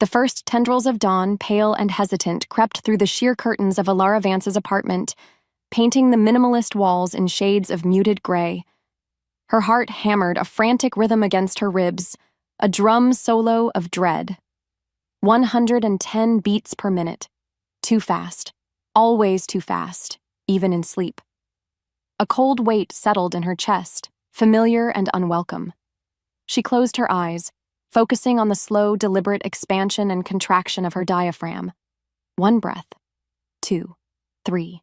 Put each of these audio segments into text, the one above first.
The first tendrils of dawn, pale and hesitant, crept through the sheer curtains of Elara Vance's apartment, painting the minimalist walls in shades of muted gray. Her heart hammered a frantic rhythm against her ribs, a drum solo of dread. 110 beats per minute. Too fast. Always too fast, even in sleep. A cold weight settled in her chest, familiar and unwelcome. She closed her eyes, focusing on the slow, deliberate expansion and contraction of her diaphragm. 1 breath. 2. 3.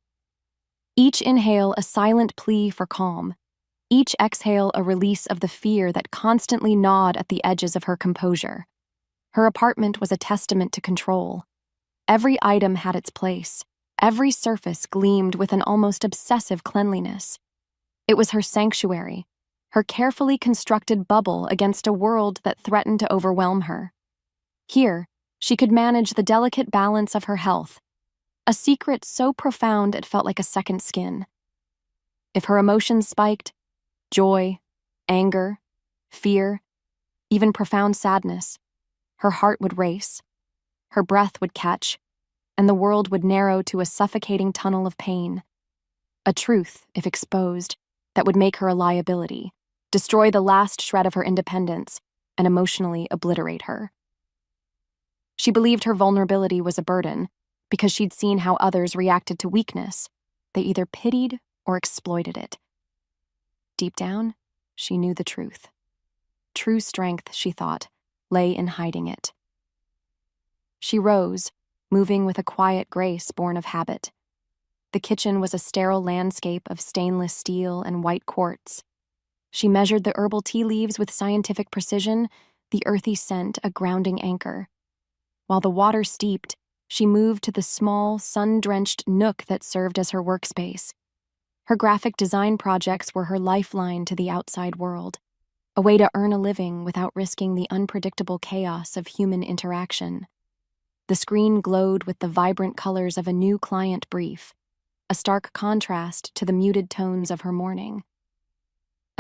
Each inhale a silent plea for calm. Each exhale a release of the fear that constantly gnawed at the edges of her composure. Her apartment was a testament to control. Every item had its place. Every surface gleamed with an almost obsessive cleanliness. It was her sanctuary, her carefully constructed bubble against a world that threatened to overwhelm her. Here, she could manage the delicate balance of her health, a secret so profound it felt like a second skin. If her emotions spiked, joy, anger, fear, even profound sadness, her heart would race, her breath would catch, and the world would narrow to a suffocating tunnel of pain. A truth, if exposed, that would make her a liability, destroy the last shred of her independence, and emotionally obliterate her. She believed her vulnerability was a burden because she'd seen how others reacted to weakness. They either pitied or exploited it. Deep down, she knew the truth. True strength, she thought, lay in hiding it. She rose, moving with a quiet grace born of habit. The kitchen was a sterile landscape of stainless steel and white quartz. She measured the herbal tea leaves with scientific precision, the earthy scent a grounding anchor. While the water steeped, she moved to the small, sun-drenched nook that served as her workspace. Her graphic design projects were her lifeline to the outside world, a way to earn a living without risking the unpredictable chaos of human interaction. The screen glowed with the vibrant colors of a new client brief, a stark contrast to the muted tones of her morning.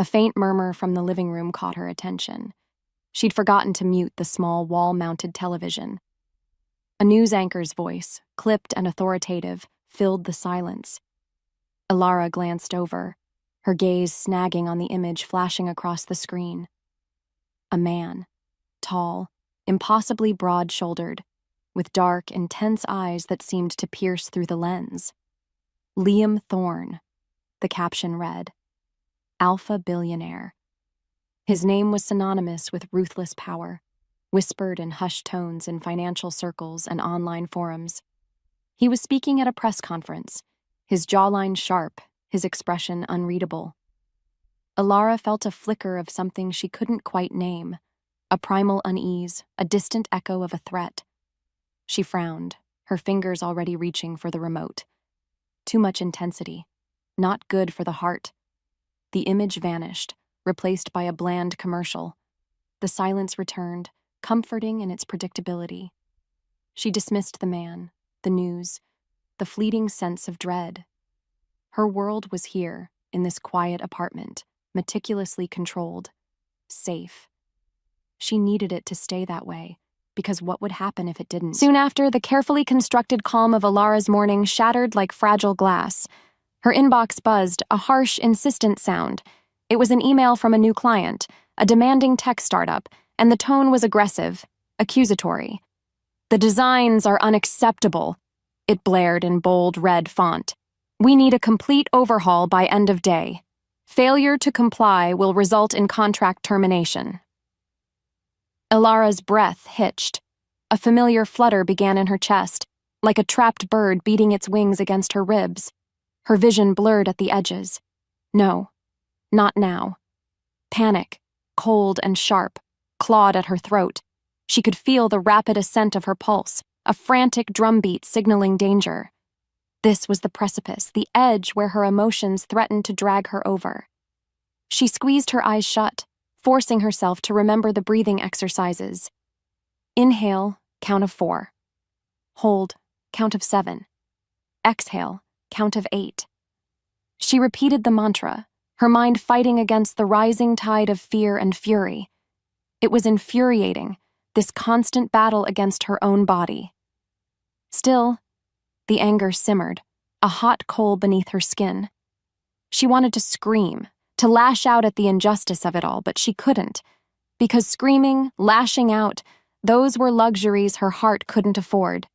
A faint murmur from the living room caught her attention. She'd forgotten to mute the small wall-mounted television. A news anchor's voice, clipped and authoritative, filled the silence. Elara glanced over, her gaze snagging on the image flashing across the screen. A man, tall, impossibly broad-shouldered, with dark, intense eyes that seemed to pierce through the lens. Liam Thorne, the caption read. Alpha Billionaire. His name was synonymous with ruthless power, whispered in hushed tones in financial circles and online forums. He was speaking at a press conference, his jawline sharp, his expression unreadable. Elara felt a flicker of something she couldn't quite name, a primal unease, a distant echo of a threat. She frowned, her fingers already reaching for the remote. Too much intensity. Not good for the heart. The image vanished, replaced by a bland commercial. The silence returned, comforting in its predictability. She dismissed the man, the news, the fleeting sense of dread. Her world was here, in this quiet apartment, meticulously controlled, safe. She needed it to stay that way, because what would happen if it didn't? Soon after, the carefully constructed calm of Elara's morning shattered like fragile glass. Her inbox buzzed, a harsh, insistent sound. It was an email from a new client, a demanding tech startup, and the tone was aggressive, accusatory. "The designs are unacceptable," it blared in bold red font. "We need a complete overhaul by end of day. Failure to comply will result in contract termination." Elara's breath hitched. A familiar flutter began in her chest, like a trapped bird beating its wings against her ribs. Her vision blurred at the edges. No, not now. Panic, cold and sharp, clawed at her throat. She could feel the rapid ascent of her pulse, a frantic drumbeat signaling danger. This was the precipice, the edge where her emotions threatened to drag her over. She squeezed her eyes shut, forcing herself to remember the breathing exercises. Inhale, count of 4. Hold, count of 7. Exhale, count of 8. She repeated the mantra, her mind fighting against the rising tide of fear and fury. It was infuriating, this constant battle against her own body. Still, the anger simmered, a hot coal beneath her skin. She wanted to scream, to lash out at the injustice of it all, but she couldn't, because screaming, lashing out, those were luxuries her heart couldn't afford.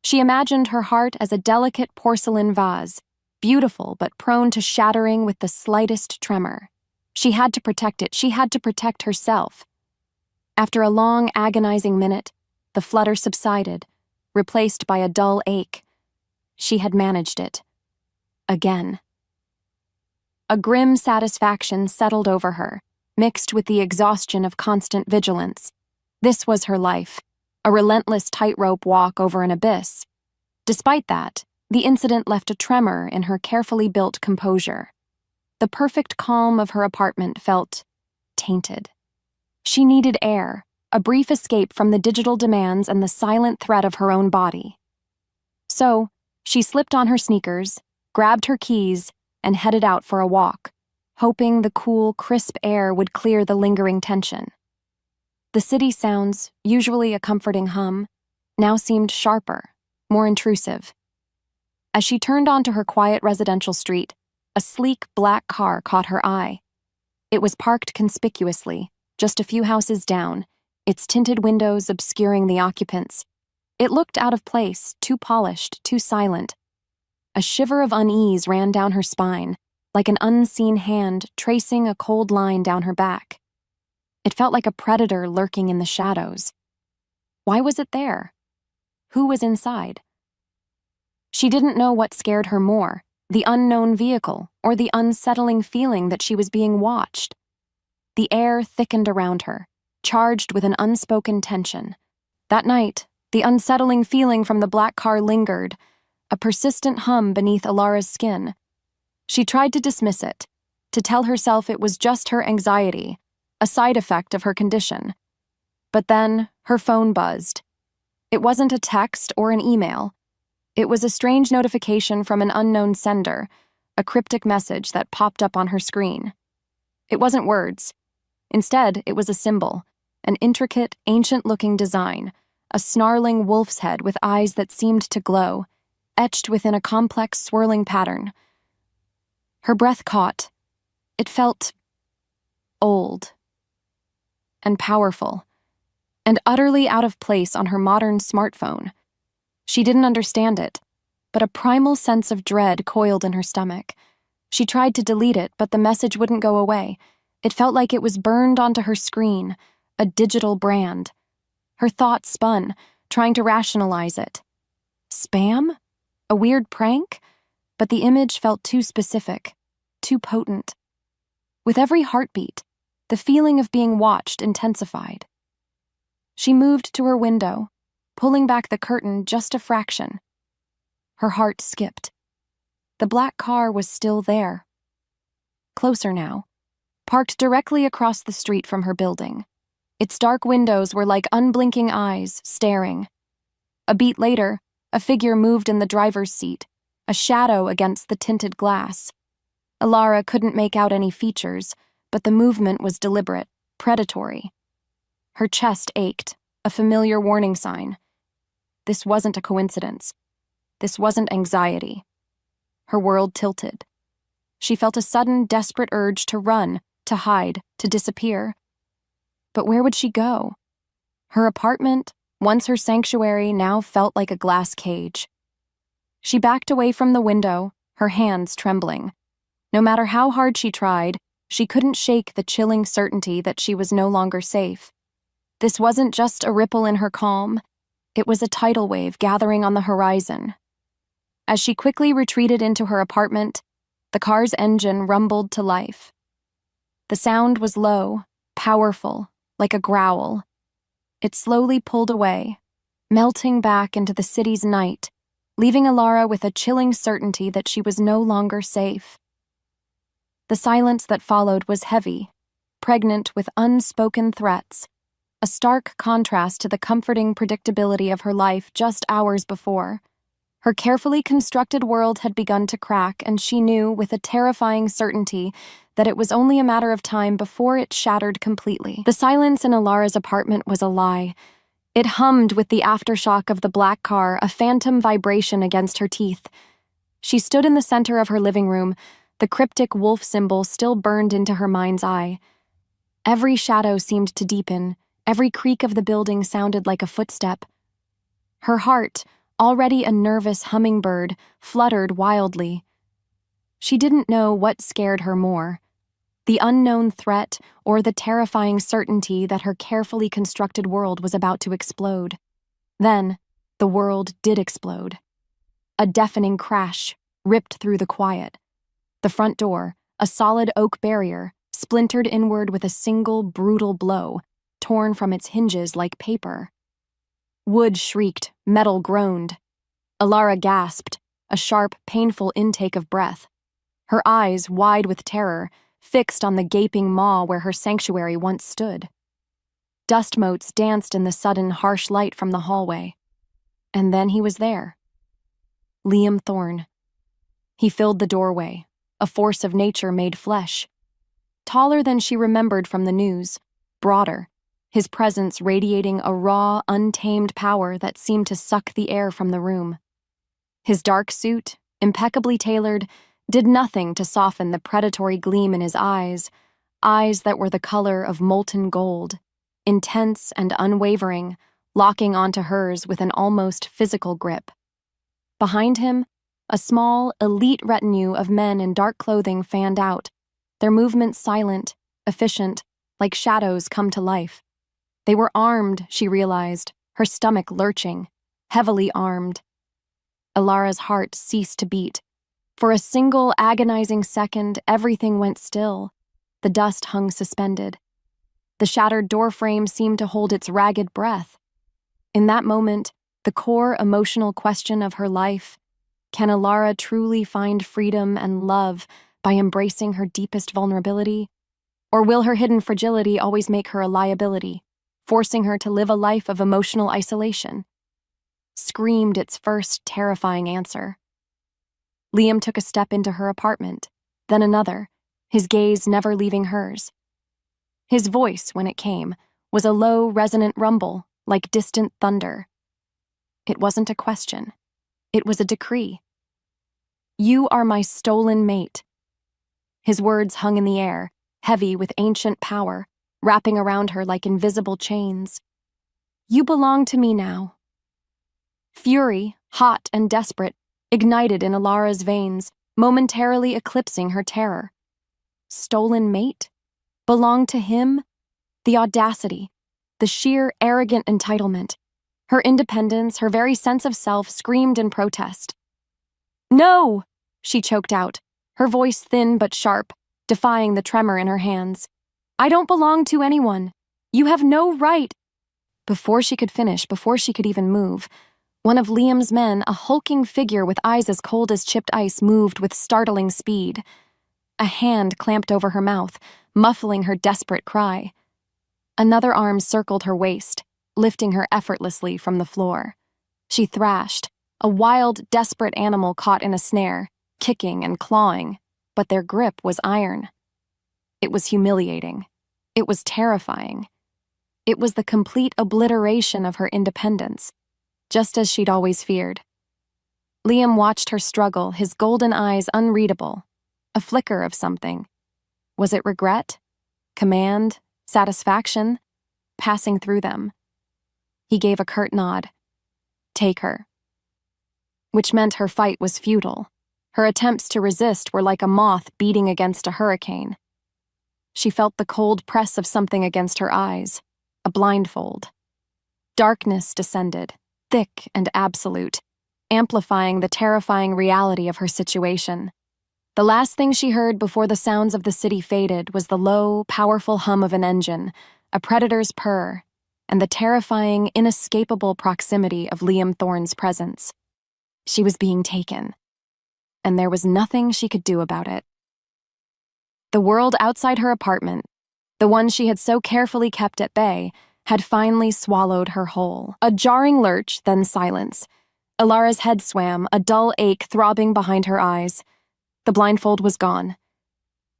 She imagined her heart as a delicate porcelain vase, beautiful but prone to shattering with the slightest tremor. She had to protect it. She had to protect herself. After a long, agonizing minute, the flutter subsided, replaced by a dull ache. She had managed it. Again. A grim satisfaction settled over her, mixed with the exhaustion of constant vigilance. This was her life, a relentless tightrope walk over an abyss. Despite that, the incident left a tremor in her carefully built composure. The perfect calm of her apartment felt tainted. She needed air, a brief escape from the digital demands and the silent threat of her own body. So, she slipped on her sneakers, grabbed her keys, and headed out for a walk, hoping the cool, crisp air would clear the lingering tension. The city sounds, usually a comforting hum, now seemed sharper, more intrusive. As she turned onto her quiet residential street, a sleek black car caught her eye. It was parked conspicuously, just a few houses down, its tinted windows obscuring the occupants. It looked out of place, too polished, too silent. A shiver of unease ran down her spine, like an unseen hand tracing a cold line down her back. It felt like a predator lurking in the shadows. Why was it there? Who was inside? She didn't know what scared her more, the unknown vehicle or the unsettling feeling that she was being watched. The air thickened around her, charged with an unspoken tension. That night, the unsettling feeling from the black car lingered, a persistent hum beneath Elara's skin. She tried to dismiss it, to tell herself it was just her anxiety, a side effect of her condition. But then, her phone buzzed. It wasn't a text or an email. It was a strange notification from an unknown sender, a cryptic message that popped up on her screen. It wasn't words. Instead, it was a symbol, an intricate, ancient-looking design, a snarling wolf's head with eyes that seemed to glow, etched within a complex, swirling pattern. Her breath caught. It felt old and powerful, and utterly out of place on her modern smartphone. She didn't understand it, but a primal sense of dread coiled in her stomach. She tried to delete it, but the message wouldn't go away. It felt like it was burned onto her screen, a digital brand. Her thoughts spun, trying to rationalize it. Spam? A weird prank? But the image felt too specific, too potent. With every heartbeat, the feeling of being watched intensified. She moved to her window, pulling back the curtain just a fraction. Her heart skipped. The black car was still there. Closer now, parked directly across the street from her building. Its dark windows were like unblinking eyes, staring. A beat later, a figure moved in the driver's seat, a shadow against the tinted glass. Elara couldn't make out any features, but the movement was deliberate, predatory. Her chest ached, a familiar warning sign. This wasn't a coincidence. This wasn't anxiety. Her world tilted. She felt a sudden, desperate urge to run, to hide, to disappear. But where would she go? Her apartment, once her sanctuary, now felt like a glass cage. She backed away from the window, her hands trembling. No matter how hard she tried, she couldn't shake the chilling certainty that she was no longer safe. This wasn't just a ripple in her calm. It was a tidal wave gathering on the horizon. As she quickly retreated into her apartment, the car's engine rumbled to life. The sound was low, powerful, like a growl. It slowly pulled away, melting back into the city's night, leaving Elara with a chilling certainty that she was no longer safe. The silence that followed was heavy, pregnant with unspoken threats, a stark contrast to the comforting predictability of her life just hours before. Her carefully constructed world had begun to crack, and she knew, with a terrifying certainty, that it was only a matter of time before it shattered completely. The silence in Elara's apartment was a lie. It hummed with the aftershock of the black car, a phantom vibration against her teeth. She stood in the center of her living room, the cryptic wolf symbol still burned into her mind's eye. Every shadow seemed to deepen, every creak of the building sounded like a footstep. Her heart, already a nervous hummingbird, fluttered wildly. She didn't know what scared her more, the unknown threat or the terrifying certainty that her carefully constructed world was about to explode. Then, the world did explode. A deafening crash ripped through the quiet. The front door, a solid oak barrier, splintered inward with a single brutal blow, torn from its hinges like paper. Wood shrieked, metal groaned. Elara gasped, a sharp, painful intake of breath. Her eyes, wide with terror, fixed on the gaping maw where her sanctuary once stood. Dust motes danced in the sudden, harsh light from the hallway. And then he was there. Liam Thorne. He filled the doorway, a force of nature made flesh. Taller than she remembered from the news, broader, his presence radiating a raw, untamed power that seemed to suck the air from the room. His dark suit, impeccably tailored, did nothing to soften the predatory gleam in his eyes that were the color of molten gold, intense and unwavering, locking onto hers with an almost physical grip. Behind him, a small, elite retinue of men in dark clothing fanned out, their movements silent, efficient, like shadows come to life. They were armed, she realized, her stomach lurching, heavily armed. Elara's heart ceased to beat. For a single agonizing second, everything went still. The dust hung suspended. The shattered doorframe seemed to hold its ragged breath. In that moment, the core emotional question of her life, can Elara truly find freedom and love by embracing her deepest vulnerability? Or will her hidden fragility always make her a liability, forcing her to live a life of emotional isolation? Screamed its first terrifying answer. Liam took a step into her apartment, then another, his gaze never leaving hers. His voice, when it came, was a low, resonant rumble, like distant thunder. It wasn't a question. It was a decree. You are my stolen mate. His words hung in the air, heavy with ancient power, wrapping around her like invisible chains. You belong to me now. Fury, hot and desperate, ignited in Elara's veins, momentarily eclipsing her terror. Stolen mate? Belonged to him? The audacity, the sheer arrogant entitlement. Her independence, her very sense of self screamed in protest. No! She choked out, her voice thin but sharp, defying the tremor in her hands. I don't belong to anyone. You have no right. Before she could finish, before she could even move, one of Liam's men, a hulking figure with eyes as cold as chipped ice, moved with startling speed. A hand clamped over her mouth, muffling her desperate cry. Another arm circled her waist, lifting her effortlessly from the floor. She thrashed, a wild, desperate animal caught in a snare, kicking and clawing, but their grip was iron. It was humiliating. It was terrifying. It was the complete obliteration of her independence, just as she'd always feared. Liam watched her struggle, his golden eyes unreadable, a flicker of something. Was it regret? Command? Satisfaction? Passing through them. He gave a curt nod. Take her. Which meant her fight was futile. Her attempts to resist were like a moth beating against a hurricane. She felt the cold press of something against her eyes, a blindfold. Darkness descended, thick and absolute, amplifying the terrifying reality of her situation. The last thing she heard before the sounds of the city faded was the low, powerful hum of an engine, a predator's purr, and the terrifying, inescapable proximity of Liam Thorne's presence. She was being taken, and there was nothing she could do about it. The world outside her apartment, the one she had so carefully kept at bay, had finally swallowed her whole. A jarring lurch, then silence. Elara's head swam, a dull ache throbbing behind her eyes. The blindfold was gone.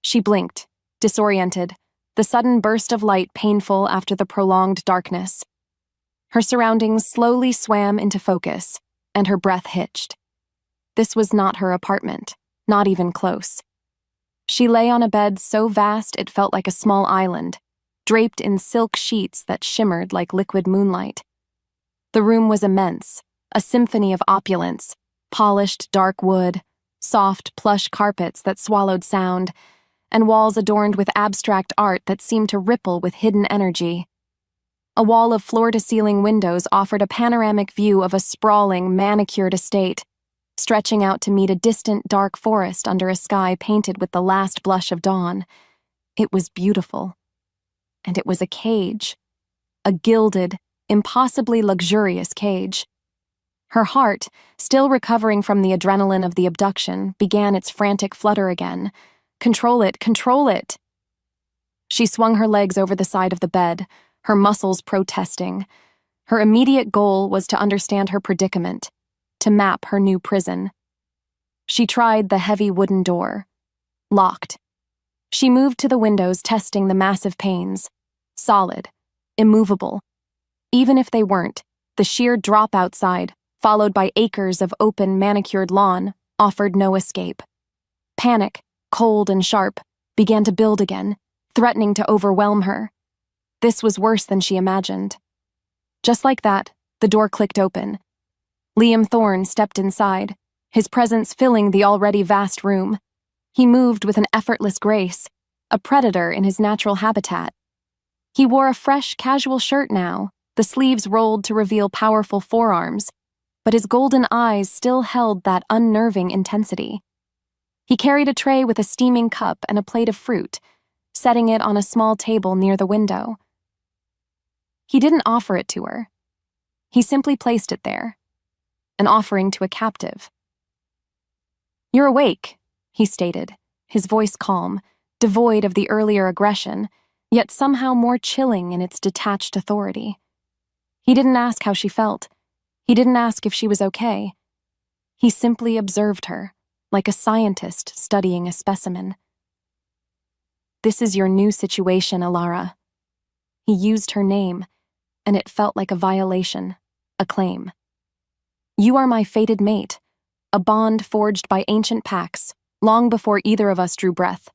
She blinked, disoriented, the sudden burst of light painful after the prolonged darkness. Her surroundings slowly swam into focus, and her breath hitched. This was not her apartment, not even close. She lay on a bed so vast it felt like a small island, draped in silk sheets that shimmered like liquid moonlight. The room was immense, a symphony of opulence, polished dark wood, soft plush carpets that swallowed sound, and walls adorned with abstract art that seemed to ripple with hidden energy. A wall of floor-to-ceiling windows offered a panoramic view of a sprawling, manicured estate, stretching out to meet a distant dark forest under a sky painted with the last blush of dawn. It was beautiful. And it was a cage. A gilded, impossibly luxurious cage. Her heart, still recovering from the adrenaline of the abduction, began its frantic flutter again. Control it, control it! She swung her legs over the side of the bed, her muscles protesting. Her immediate goal was to understand her predicament, to map her new prison. She tried the heavy wooden door. Locked. She moved to the windows, testing the massive panes. Solid. Immovable. Even if they weren't, the sheer drop outside, followed by acres of open, manicured lawn, offered no escape. Panic, cold and sharp, began to build again, threatening to overwhelm her. This was worse than she imagined. Just like that, the door clicked open. Liam Thorne stepped inside, his presence filling the already vast room. He moved with an effortless grace, a predator in his natural habitat. He wore a fresh, casual shirt now, the sleeves rolled to reveal powerful forearms, but his golden eyes still held that unnerving intensity. He carried a tray with a steaming cup and a plate of fruit, setting it on a small table near the window. He didn't offer it to her. He simply placed it there, an offering to a captive. "You're awake," he stated, his voice calm, devoid of the earlier aggression, yet somehow more chilling in its detached authority. He didn't ask how she felt. He didn't ask if she was okay. He simply observed her, like a scientist studying a specimen. "This is your new situation, Elara." He used her name, and it felt like a violation, a claim. "You are my fated mate, a bond forged by ancient pacts, long before either of us drew breath."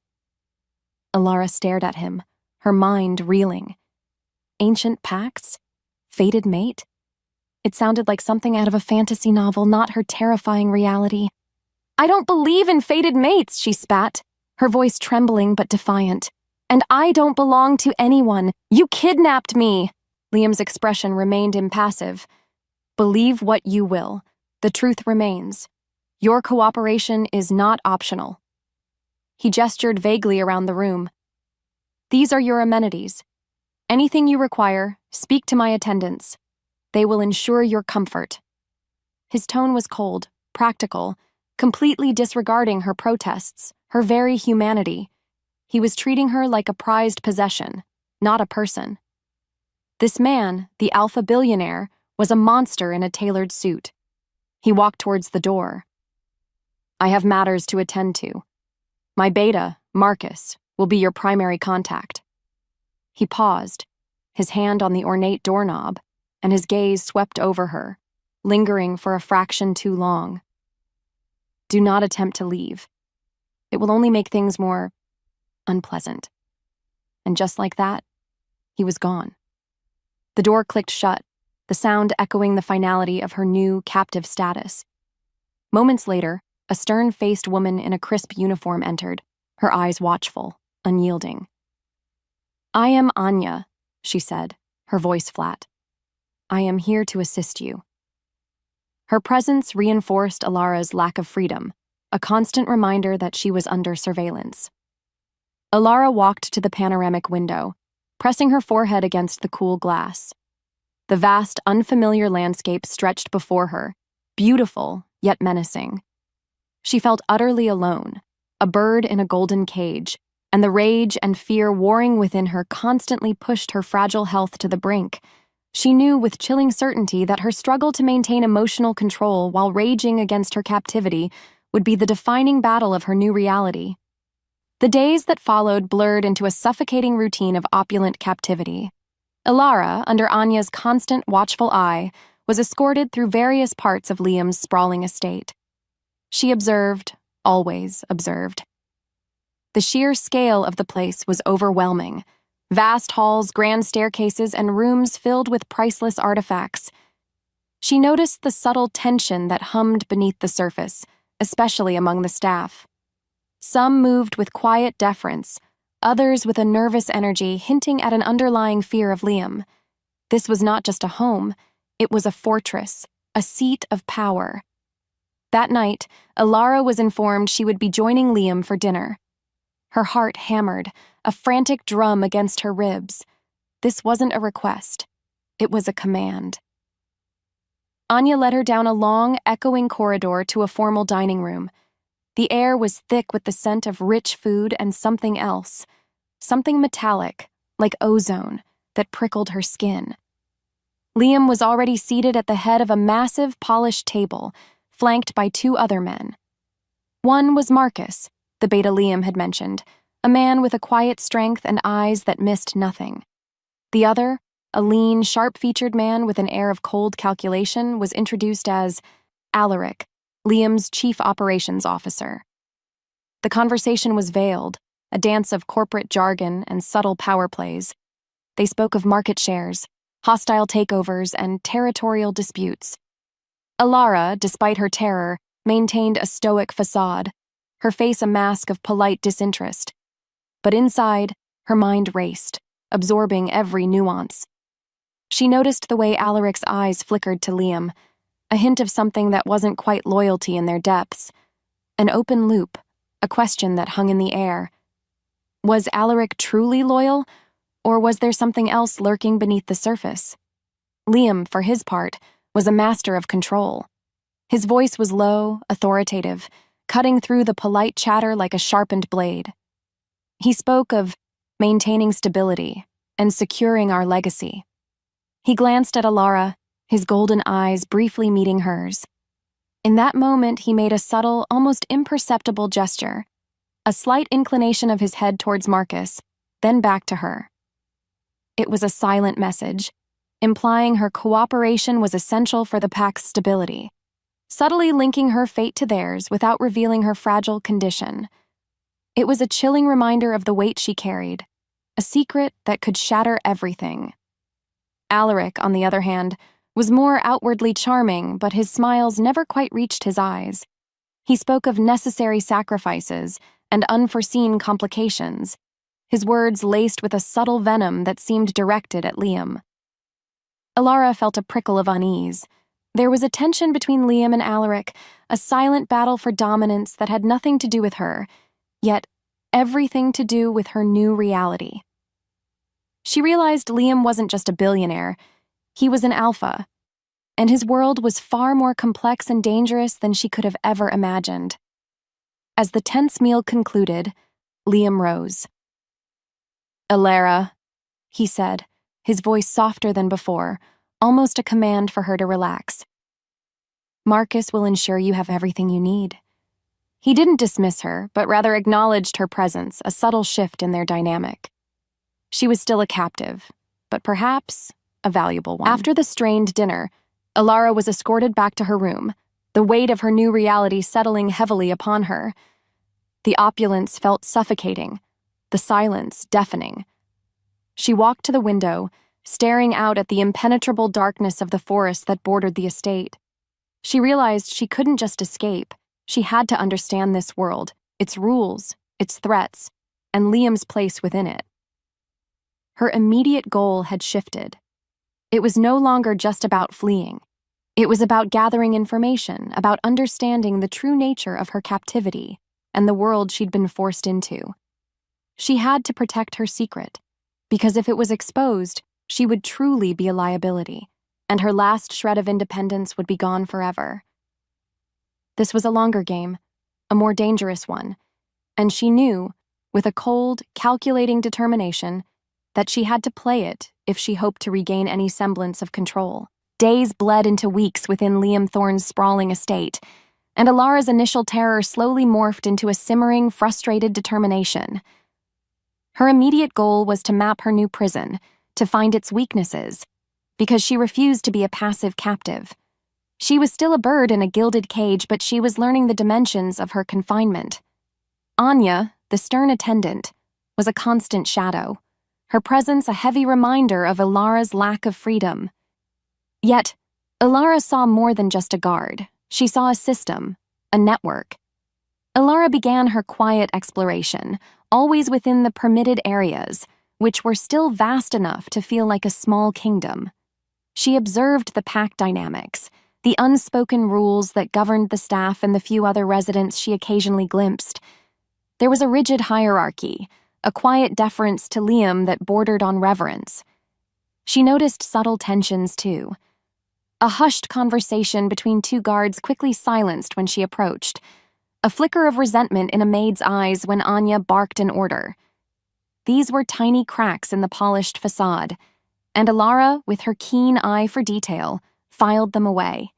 Elara stared at him, her mind reeling. Ancient pacts? Fated mate? It sounded like something out of a fantasy novel, not her terrifying reality. "I don't believe in fated mates," she spat, her voice trembling but defiant. "And I don't belong to anyone. You kidnapped me." Liam's expression remained impassive. "Believe what you will. The truth remains. Your cooperation is not optional." He gestured vaguely around the room. "These are your amenities. Anything you require, speak to my attendants. They will ensure your comfort." His tone was cold, practical, completely disregarding her protests, her very humanity. He was treating her like a prized possession, not a person. This man, the Alpha Billionaire, was a monster in a tailored suit. He walked towards the door. "I have matters to attend to. My beta, Marcus, will be your primary contact." He paused, his hand on the ornate doorknob, and his gaze swept over her, lingering for a fraction too long. "Do not attempt to leave. It will only make things more unpleasant." And just like that, he was gone. The door clicked shut, the sound echoing the finality of her new captive status. Moments later, a stern-faced woman in a crisp uniform entered, her eyes watchful, unyielding. "I am Anya," she said, her voice flat. "I am here to assist you." Her presence reinforced Elara's lack of freedom, a constant reminder that she was under surveillance. Elara walked to the panoramic window, pressing her forehead against the cool glass. The vast, unfamiliar landscape stretched before her, beautiful yet menacing. She felt utterly alone, a bird in a golden cage, and the rage and fear warring within her constantly pushed her fragile health to the brink. She knew with chilling certainty that her struggle to maintain emotional control while raging against her captivity would be the defining battle of her new reality. The days that followed blurred into a suffocating routine of opulent captivity. Elara, under Anya's constant watchful eye, was escorted through various parts of Liam's sprawling estate. She observed, always observed. The sheer scale of the place was overwhelming. Vast halls, grand staircases, and rooms filled with priceless artifacts. She noticed the subtle tension that hummed beneath the surface, especially among the staff. Some moved with quiet deference, others with a nervous energy hinting at an underlying fear of Liam. This was not just a home, it was a fortress, a seat of power. That night, Elara was informed she would be joining Liam for dinner. Her heart hammered, a frantic drum against her ribs. This wasn't a request. It was a command. Anya led her down a long, echoing corridor to a formal dining room. The air was thick with the scent of rich food and something else, something metallic, like ozone, that prickled her skin. Liam was already seated at the head of a massive, polished table, flanked by two other men. One was Marcus, the beta Liam had mentioned, a man with a quiet strength and eyes that missed nothing. The other, a lean, sharp-featured man with an air of cold calculation, was introduced as Alaric, Liam's chief operations officer. The conversation was veiled, a dance of corporate jargon and subtle power plays. They spoke of market shares, hostile takeovers, and territorial disputes. Elara, despite her terror, maintained a stoic facade, her face a mask of polite disinterest. But inside, her mind raced, absorbing every nuance. She noticed the way Alaric's eyes flickered to Liam, a hint of something that wasn't quite loyalty in their depths. An open loop, a question that hung in the air. Was Alaric truly loyal, or was there something else lurking beneath the surface? Liam, for his part, was a master of control. His voice was low, authoritative, cutting through the polite chatter like a sharpened blade. He spoke of maintaining stability and securing our legacy. He glanced at Elara, his golden eyes briefly meeting hers. In that moment, he made a subtle, almost imperceptible gesture, a slight inclination of his head towards Marcus, then back to her. It was a silent message, implying her cooperation was essential for the pack's stability, subtly linking her fate to theirs without revealing her fragile condition. It was a chilling reminder of the weight she carried, a secret that could shatter everything. Alaric, on the other hand, was more outwardly charming, but his smiles never quite reached his eyes. He spoke of necessary sacrifices and unforeseen complications, his words laced with a subtle venom that seemed directed at Liam. Elara felt a prickle of unease. There was a tension between Liam and Alaric, a silent battle for dominance that had nothing to do with her, yet everything to do with her new reality. She realized Liam wasn't just a billionaire, he was an alpha, and his world was far more complex and dangerous than she could have ever imagined. As the tense meal concluded, Liam rose. "Elara," he said, his voice softer than before, almost a command for her to relax. "Marcus will ensure you have everything you need." He didn't dismiss her, but rather acknowledged her presence, a subtle shift in their dynamic. She was still a captive, but perhaps a valuable one. After the strained dinner, Elara was escorted back to her room, the weight of her new reality settling heavily upon her. The opulence felt suffocating, the silence deafening. She walked to the window, staring out at the impenetrable darkness of the forest that bordered the estate. She realized she couldn't just escape. She had to understand this world, its rules, its threats, and Liam's place within it. Her immediate goal had shifted. It was no longer just about fleeing. It was about gathering information, about understanding the true nature of her captivity and the world she'd been forced into. She had to protect her secret, because if it was exposed, she would truly be a liability, and her last shred of independence would be gone forever. This was a longer game, a more dangerous one, and she knew, with a cold, calculating determination, that she had to play it if she hoped to regain any semblance of control. Days bled into weeks within Liam Thorne's sprawling estate. and Elara's initial terror slowly morphed into a simmering, frustrated determination. Her immediate goal was to map her new prison, to find its weaknesses, because she refused to be a passive captive. She was still a bird in a gilded cage, but she was learning the dimensions of her confinement. Anya, the stern attendant, was a constant shadow, her presence a heavy reminder of Elara's lack of freedom. Yet, Elara saw more than just a guard. She saw a system, a network. Elara began her quiet exploration, always within the permitted areas, which were still vast enough to feel like a small kingdom. She observed the pack dynamics, the unspoken rules that governed the staff and the few other residents she occasionally glimpsed. There was a rigid hierarchy, a quiet deference to Liam that bordered on reverence. She noticed subtle tensions, too. A hushed conversation between two guards quickly silenced when she approached, a flicker of resentment in a maid's eyes when Anya barked an order. These were tiny cracks in the polished facade, and Elara, with her keen eye for detail, filed them away.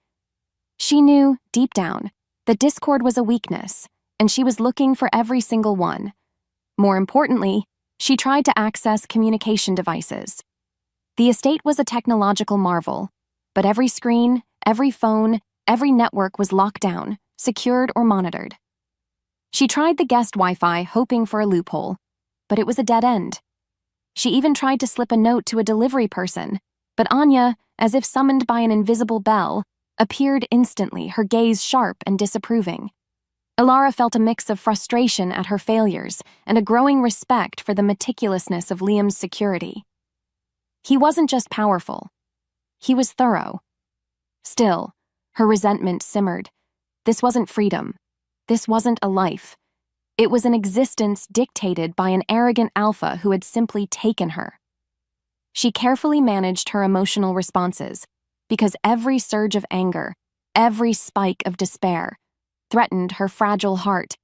She knew, deep down, that discord was a weakness, and she was looking for every single one. More importantly, she tried to access communication devices. The estate was a technological marvel, but every screen, every phone, every network was locked down, secured or monitored. She tried the guest Wi-Fi, hoping for a loophole, but it was a dead end. She even tried to slip a note to a delivery person, but Anya, as if summoned by an invisible bell, appeared instantly, her gaze sharp and disapproving. Elara felt a mix of frustration at her failures and a growing respect for the meticulousness of Liam's security. He wasn't just powerful. He was thorough. Still, her resentment simmered. This wasn't freedom. This wasn't a life. It was an existence dictated by an arrogant alpha who had simply taken her. She carefully managed her emotional responses, because every surge of anger, every spike of despair, threatened her fragile heart.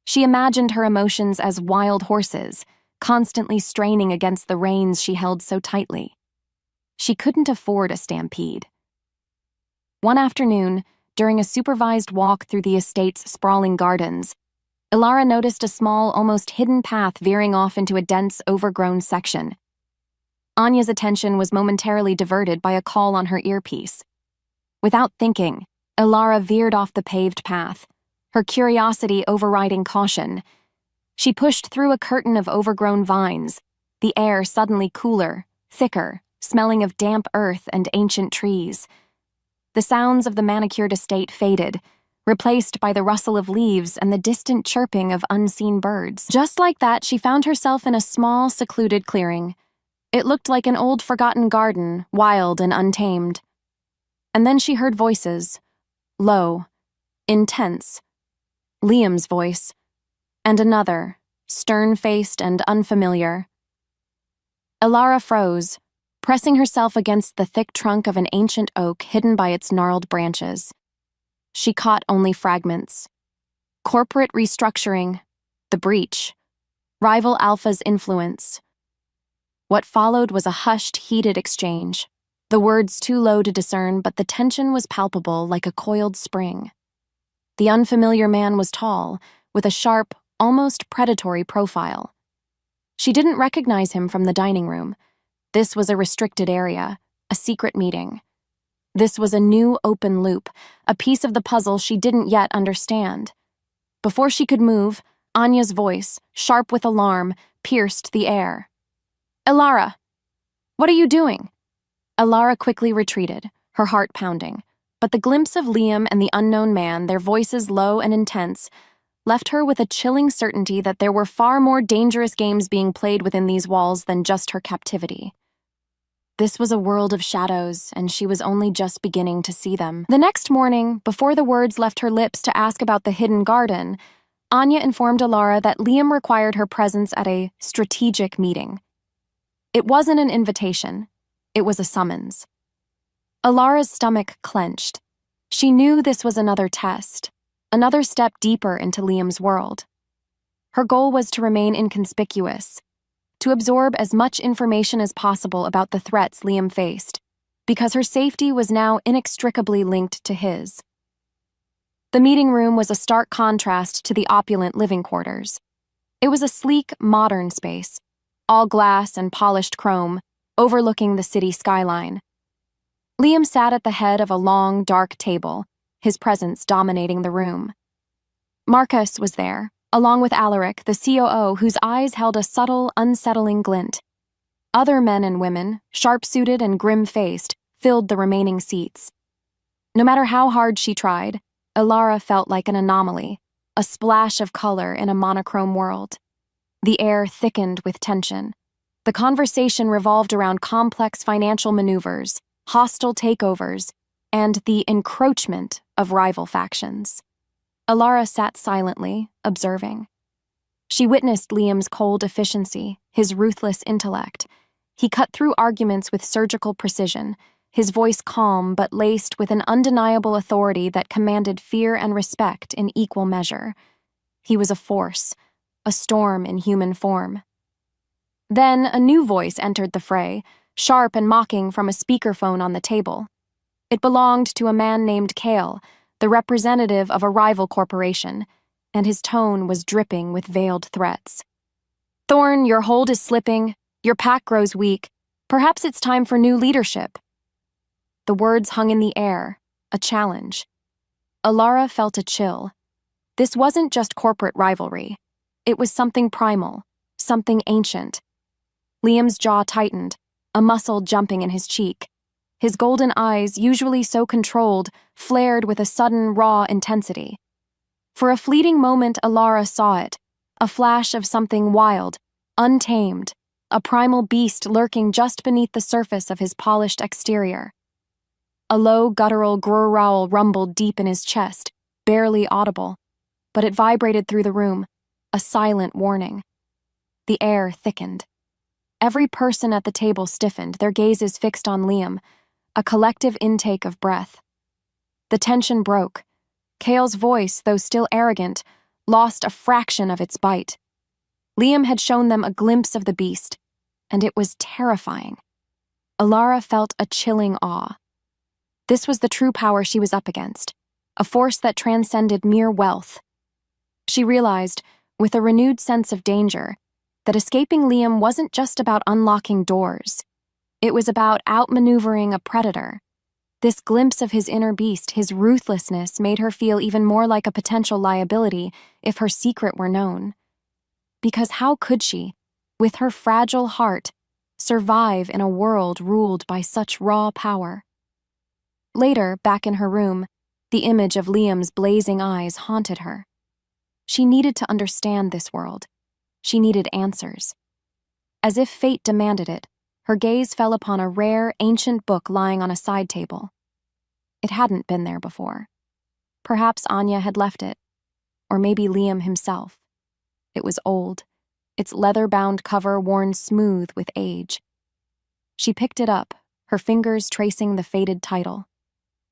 She imagined her emotions as wild horses, constantly straining against the reins she held so tightly. She couldn't afford a stampede. One afternoon, during a supervised walk through the estate's sprawling gardens, Elara noticed a small, almost hidden path veering off into a dense, overgrown section. Anya's attention was momentarily diverted by a call on her earpiece. Without thinking, Elara veered off the paved path, her curiosity overriding caution. She pushed through a curtain of overgrown vines, the air suddenly cooler, thicker, smelling of damp earth and ancient trees. The sounds of the manicured estate faded, replaced by the rustle of leaves and the distant chirping of unseen birds. Just like that, she found herself in a small, secluded clearing. It looked like an old, forgotten garden, wild and untamed. And then she heard voices, low, intense. Liam's voice, and another, stern-faced and unfamiliar. Elara froze, pressing herself against the thick trunk of an ancient oak hidden by its gnarled branches. She caught only fragments. Corporate restructuring, the breach, rival Alpha's influence. What followed was a hushed, heated exchange. The words too low to discern, but the tension was palpable like a coiled spring. The unfamiliar man was tall, with a sharp, almost predatory profile. She didn't recognize him from the dining room. This was a restricted area, a secret meeting. This was a new open loop, a piece of the puzzle she didn't yet understand. Before she could move, Anya's voice, sharp with alarm, pierced the air. "Elara, what are you doing?" Elara quickly retreated, her heart pounding, but the glimpse of Liam and the unknown man, their voices low and intense, left her with a chilling certainty that there were far more dangerous games being played within these walls than just her captivity. This was a world of shadows, and she was only just beginning to see them. The next morning, before the words left her lips to ask about the hidden garden, Anya informed Elara that Liam required her presence at a strategic meeting. It wasn't an invitation. It was a summons. Elara's stomach clenched. She knew this was another test, another step deeper into Liam's world. Her goal was to remain inconspicuous, to absorb as much information as possible about the threats Liam faced, because her safety was now inextricably linked to his. The meeting room was a stark contrast to the opulent living quarters. It was a sleek, modern space, all glass and polished chrome, overlooking the city skyline. Liam sat at the head of a long, dark table, his presence dominating the room. Marcus was there, along with Alaric, the COO, whose eyes held a subtle, unsettling glint. Other men and women, sharp-suited and grim-faced, filled the remaining seats. No matter how hard she tried, Elara felt like an anomaly, a splash of color in a monochrome world. The air thickened with tension. The conversation revolved around complex financial maneuvers, hostile takeovers, and the encroachment of rival factions. Elara sat silently, observing. She witnessed Liam's cold efficiency, his ruthless intellect. He cut through arguments with surgical precision, his voice calm but laced with an undeniable authority that commanded fear and respect in equal measure. He was a force, a storm in human form. Then a new voice entered the fray, sharp and mocking from a speakerphone on the table. It belonged to a man named Kale, the representative of a rival corporation, and his tone was dripping with veiled threats. "Thorne, your hold is slipping, your pack grows weak. Perhaps it's time for new leadership." The words hung in the air, a challenge. Elara felt a chill. This wasn't just corporate rivalry. It was something primal, something ancient. Liam's jaw tightened, a muscle jumping in his cheek. His golden eyes, usually so controlled, flared with a sudden, raw intensity. For a fleeting moment, Elara saw it, a flash of something wild, untamed, a primal beast lurking just beneath the surface of his polished exterior. A low, guttural growl rumbled deep in his chest, barely audible, but it vibrated through the room, a silent warning. The air thickened. Every person at the table stiffened, their gazes fixed on Liam, a collective intake of breath. The tension broke. Kale's voice, though still arrogant, lost a fraction of its bite. Liam had shown them a glimpse of the beast, and it was terrifying. Elara felt a chilling awe. This was the true power she was up against, a force that transcended mere wealth. She realized, with a renewed sense of danger, that escaping Liam wasn't just about unlocking doors. It was about outmaneuvering a predator. This glimpse of his inner beast, his ruthlessness, made her feel even more like a potential liability if her secret were known. Because how could she, with her fragile heart, survive in a world ruled by such raw power? Later, back in her room, the image of Liam's blazing eyes haunted her. She needed to understand this world. She needed answers. As if fate demanded it, her gaze fell upon a rare, ancient book lying on a side table. It hadn't been there before. Perhaps Anya had left it, or maybe Liam himself. It was old, its leather-bound cover worn smooth with age. She picked it up, her fingers tracing the faded title,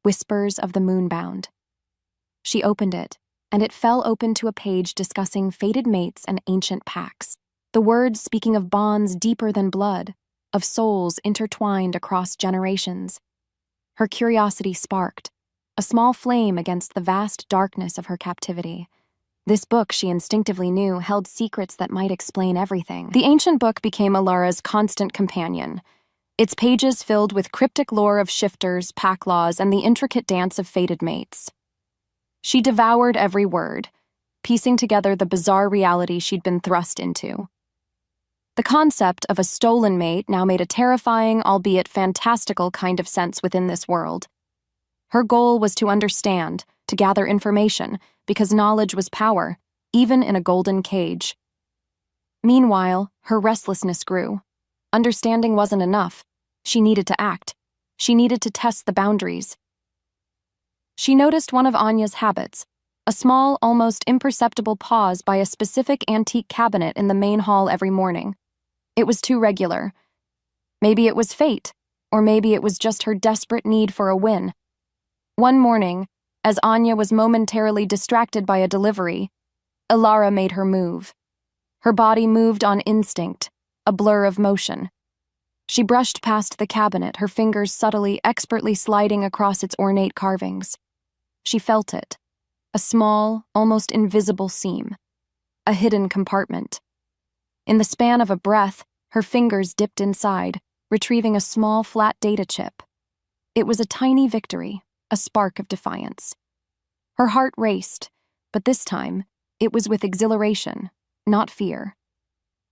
Whispers of the Moonbound. She opened it, and it fell open to a page discussing fated mates and ancient pacts, the words speaking of bonds deeper than blood, of souls intertwined across generations. Her curiosity sparked, a small flame against the vast darkness of her captivity. This book, she instinctively knew, held secrets that might explain everything. The ancient book became Elara's constant companion, its pages filled with cryptic lore of shifters, pack laws, and the intricate dance of fated mates. She devoured every word, piecing together the bizarre reality she'd been thrust into. The concept of a stolen mate now made a terrifying, albeit fantastical kind of sense within this world. Her goal was to understand, to gather information, because knowledge was power, even in a golden cage. Meanwhile, her restlessness grew. Understanding wasn't enough. She needed to act. She needed to test the boundaries. She noticed one of Anya's habits, a small, almost imperceptible pause by a specific antique cabinet in the main hall every morning. It was too regular. Maybe it was fate, or maybe it was just her desperate need for a win. One morning, as Anya was momentarily distracted by a delivery, Elara made her move. Her body moved on instinct, a blur of motion. She brushed past the cabinet, her fingers subtly, expertly sliding across its ornate carvings. She felt it. a small, almost invisible seam, a hidden compartment. In the span of a breath, her fingers dipped inside, retrieving a small, flat data chip. It was a tiny victory, a spark of defiance. Her heart raced, but this time, it was with exhilaration, not fear.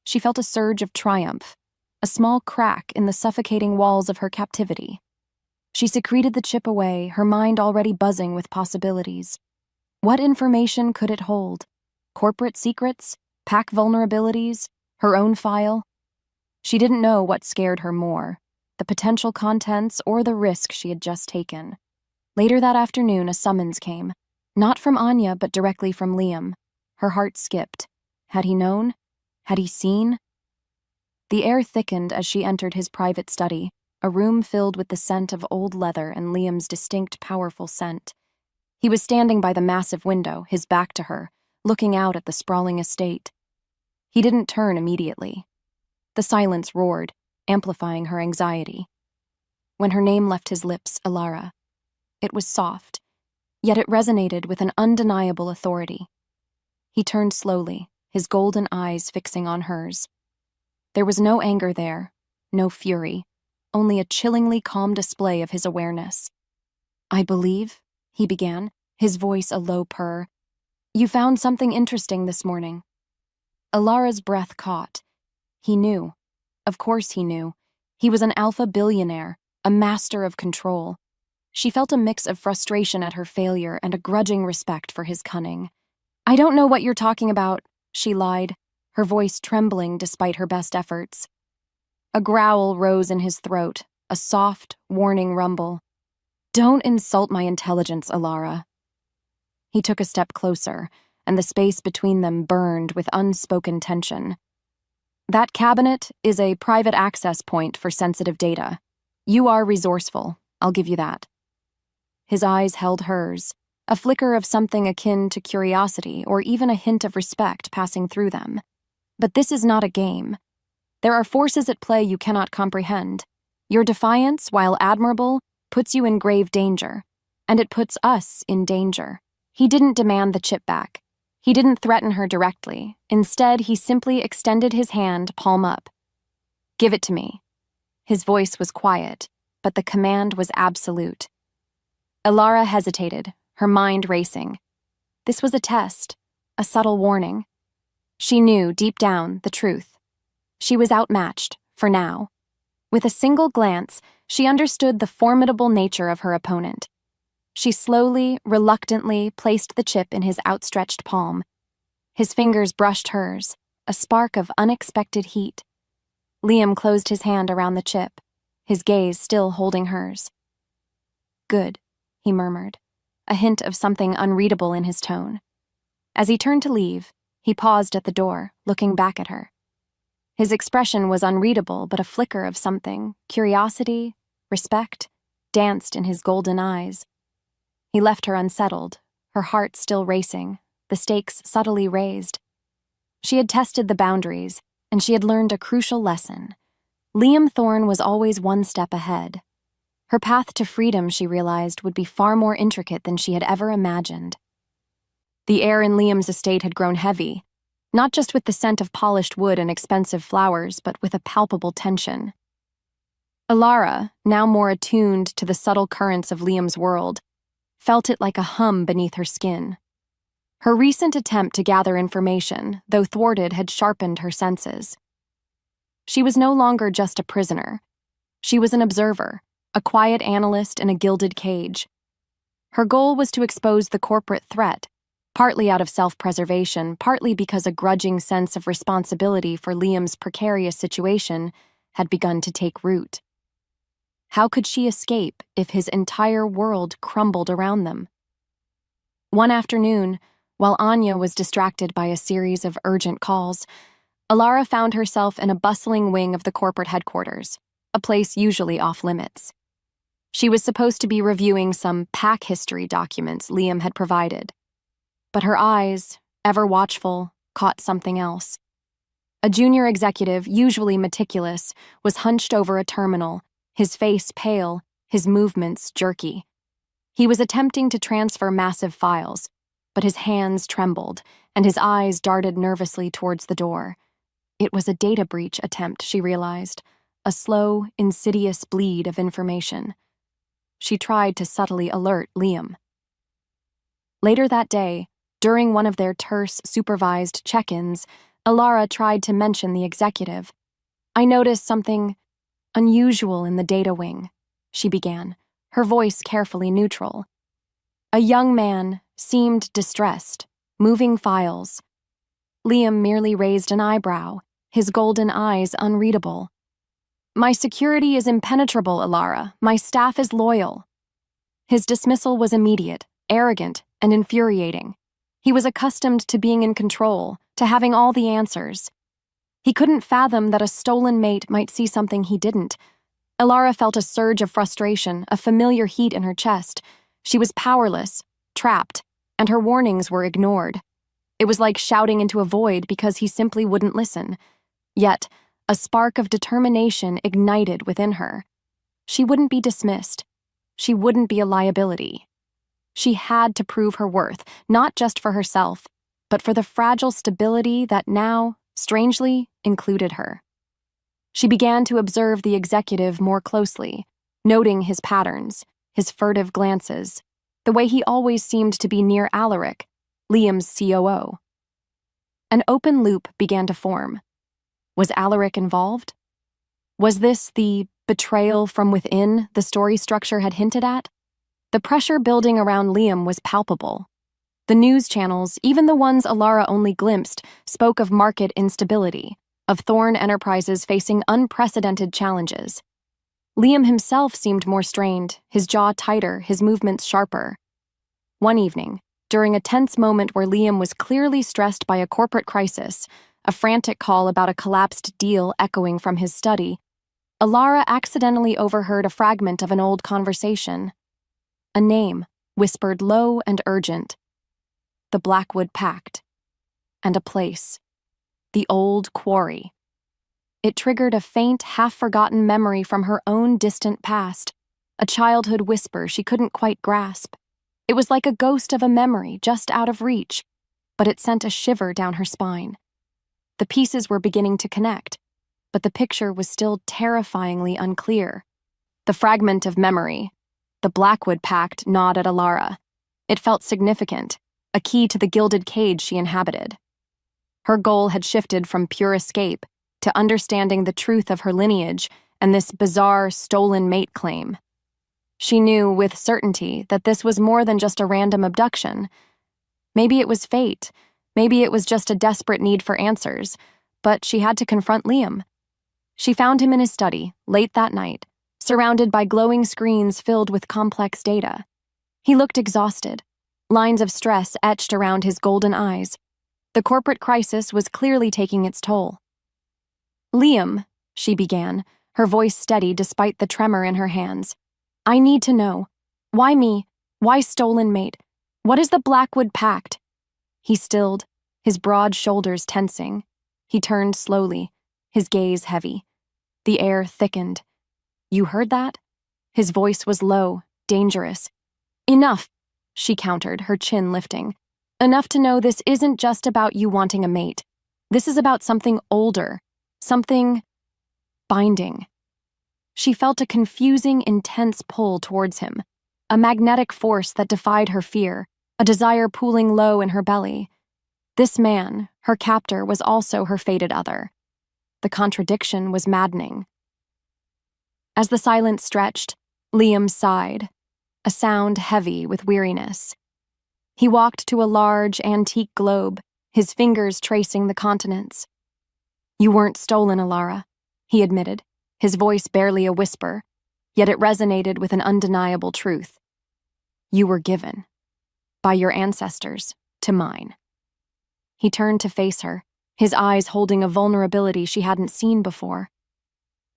She felt a surge of triumph, a small crack in the suffocating walls of her captivity. She secreted the chip away, her mind already buzzing with possibilities. What information could it hold? Corporate secrets? Pack vulnerabilities? Her own file? She didn't know what scared her more, the potential contents or the risk she had just taken. Later that afternoon, a summons came. Not from Anya, but directly from Liam. Her heart skipped. Had he known? Had he seen? The air thickened as she entered his private study, a room filled with the scent of old leather and Liam's distinct, powerful scent. He was standing by the massive window, his back to her, looking out at the sprawling estate. He didn't turn immediately. The silence roared, amplifying her anxiety. When her name left his lips, Elara. It was soft, yet it resonated with an undeniable authority. He turned slowly, his golden eyes fixing on hers. There was no anger there, no fury, only a chillingly calm display of his awareness. "I believe," he began, his voice a low purr, "you found something interesting this morning." Elara's breath caught. He knew. Of course he knew. He was an Alpha Billionaire, a master of control. She felt a mix of frustration at her failure and a grudging respect for his cunning. "I don't know what you're talking about," she lied, her voice trembling despite her best efforts. A growl rose in his throat, a soft, warning rumble. "Don't insult my intelligence, Elara." He took a step closer, and the space between them burned with unspoken tension. "That cabinet is a private access point for sensitive data. You are resourceful, I'll give you that." His eyes held hers, a flicker of something akin to curiosity or even a hint of respect passing through them. "But this is not a game. There are forces at play you cannot comprehend. Your defiance, while admirable, puts you in grave danger, and it puts us in danger." He didn't demand the chip back. He didn't threaten her directly. Instead, he simply extended his hand, palm up. "Give it to me." His voice was quiet, but the command was absolute. Elara hesitated, her mind racing. This was a test, a subtle warning. She knew, deep down, the truth. She was outmatched, for now. With a single glance, she understood the formidable nature of her opponent. She slowly, reluctantly placed the chip in his outstretched palm. His fingers brushed hers, a spark of unexpected heat. Liam closed his hand around the chip, his gaze still holding hers. "Good," he murmured, a hint of something unreadable in his tone. As he turned to leave, he paused at the door, looking back at her. His expression was unreadable, but a flicker of something, curiosity, respect, danced in his golden eyes. He left her unsettled, her heart still racing, the stakes subtly raised. She had tested the boundaries, and she had learned a crucial lesson. Liam Thorne was always one step ahead. Her path to freedom, she realized, would be far more intricate than she had ever imagined. The air in Liam's estate had grown heavy, not just with the scent of polished wood and expensive flowers, but with a palpable tension. Elara, now more attuned to the subtle currents of Liam's world, felt it like a hum beneath her skin. Her recent attempt to gather information, though thwarted, had sharpened her senses. She was no longer just a prisoner. She was an observer, a quiet analyst in a gilded cage. Her goal was to expose the corporate threat, partly out of self-preservation, partly because a grudging sense of responsibility for Liam's precarious situation had begun to take root. How could she escape if his entire world crumbled around them? One afternoon, while Anya was distracted by a series of urgent calls, Elara found herself in a bustling wing of the corporate headquarters, a place usually off-limits. She was supposed to be reviewing some pack history documents Liam had provided. But her eyes, ever watchful, caught something else. A junior executive, usually meticulous, was hunched over a terminal, his face pale, his movements jerky. He was attempting to transfer massive files, but his hands trembled, and his eyes darted nervously towards the door. It was a data breach attempt, she realized, a slow, insidious bleed of information. She tried to subtly alert Liam. Later that day, during one of their terse, supervised check-ins, Elara tried to mention the executive. "I noticed something unusual in the data wing," she began, her voice carefully neutral. A young man seemed distressed, moving files. Liam merely raised an eyebrow, his golden eyes unreadable. "My security is impenetrable, Elara. My staff is loyal." His dismissal was immediate, arrogant, and infuriating. He was accustomed to being in control, to having all the answers. He couldn't fathom that a stolen mate might see something he didn't. Elara felt a surge of frustration, a familiar heat in her chest. She was powerless, trapped, and her warnings were ignored. It was like shouting into a void because he simply wouldn't listen. Yet, a spark of determination ignited within her. She wouldn't be dismissed. She wouldn't be a liability. She had to prove her worth, not just for herself, but for the fragile stability that now, strangely, included her. She began to observe the executive more closely, noting his patterns, his furtive glances, the way he always seemed to be near Alaric, Liam's COO. An open loop began to form. Was Alaric involved? Was this the betrayal from within the story structure had hinted at? The pressure building around Liam was palpable. The news channels, even the ones Elara only glimpsed, spoke of market instability, of Thorne enterprises facing unprecedented challenges. Liam himself seemed more strained, his jaw tighter, his movements sharper. One evening, during a tense moment where Liam was clearly stressed by a corporate crisis, a frantic call about a collapsed deal echoing from his study, Elara accidentally overheard a fragment of an old conversation. A name, whispered low and urgent. The Blackwood Pact. And a place. The old quarry. It triggered a faint, half-forgotten memory from her own distant past, a childhood whisper she couldn't quite grasp. It was like a ghost of a memory just out of reach, but it sent a shiver down her spine. The pieces were beginning to connect, but the picture was still terrifyingly unclear. The fragment of memory, the Blackwood Pact, gnawed at Elara. It felt significant, a key to the gilded cage she inhabited. Her goal had shifted from pure escape to understanding the truth of her lineage and this bizarre stolen mate claim. She knew with certainty that this was more than just a random abduction. Maybe it was fate, maybe it was just a desperate need for answers, but she had to confront Liam. She found him in his study, late that night, surrounded by glowing screens filled with complex data. He looked exhausted, lines of stress etched around his golden eyes. The corporate crisis was clearly taking its toll. "Liam," she began, her voice steady despite the tremor in her hands. "I need to know. Why me? Why stolen mate? What is the Blackwood Pact?" He stilled, his broad shoulders tensing. He turned slowly, his gaze heavy. The air thickened. "You heard that?" His voice was low, dangerous. "Enough," she countered, her chin lifting. "Enough to know this isn't just about you wanting a mate. This is about something older, something binding." She felt a confusing, intense pull towards him, a magnetic force that defied her fear, a desire pooling low in her belly. This man, her captor, was also her fated other. The contradiction was maddening. As the silence stretched, Liam sighed, a sound heavy with weariness. He walked to a large, antique globe, his fingers tracing the continents. "You weren't stolen, Elara," he admitted, his voice barely a whisper, yet it resonated with an undeniable truth. "You were given, by your ancestors, to mine." He turned to face her, his eyes holding a vulnerability she hadn't seen before.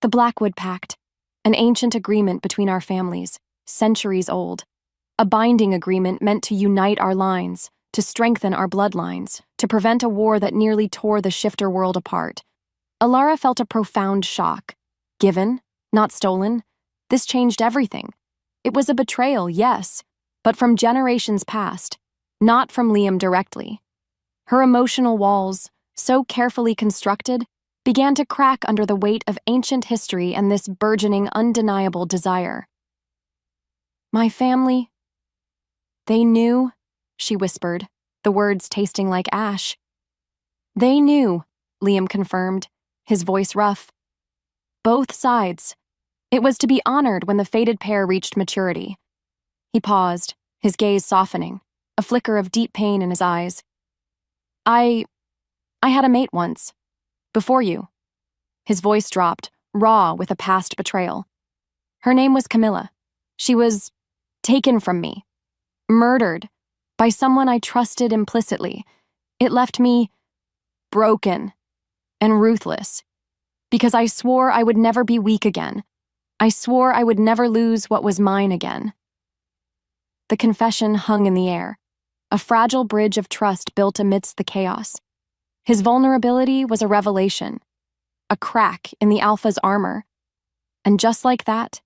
"The Blackwood Pact, an ancient agreement between our families, centuries old. A binding agreement meant to unite our lines, to strengthen our bloodlines, to prevent a war that nearly tore the shifter world apart." Elara felt a profound shock. Given, not stolen. This changed everything. It was a betrayal, yes, but from generations past. not from Liam directly. Her emotional walls, so carefully constructed, began to crack under the weight of ancient history and this burgeoning, undeniable desire. "My family, they knew," she whispered, the words tasting like ash. "They knew," Liam confirmed, his voice rough. "Both sides. It was to be honored when the fated pair reached maturity." He paused, his gaze softening, a flicker of deep pain in his eyes. I had a mate once. Before you." His voice dropped, raw with a past betrayal. "Her name was Camilla. She was taken from me. Murdered. By someone I trusted implicitly. It left me broken and ruthless. Because I swore I would never be weak again. I swore I would never lose what was mine again." The confession hung in the air, a fragile bridge of trust built amidst the chaos. His vulnerability was a revelation, a crack in the Alpha's armor. And just like that,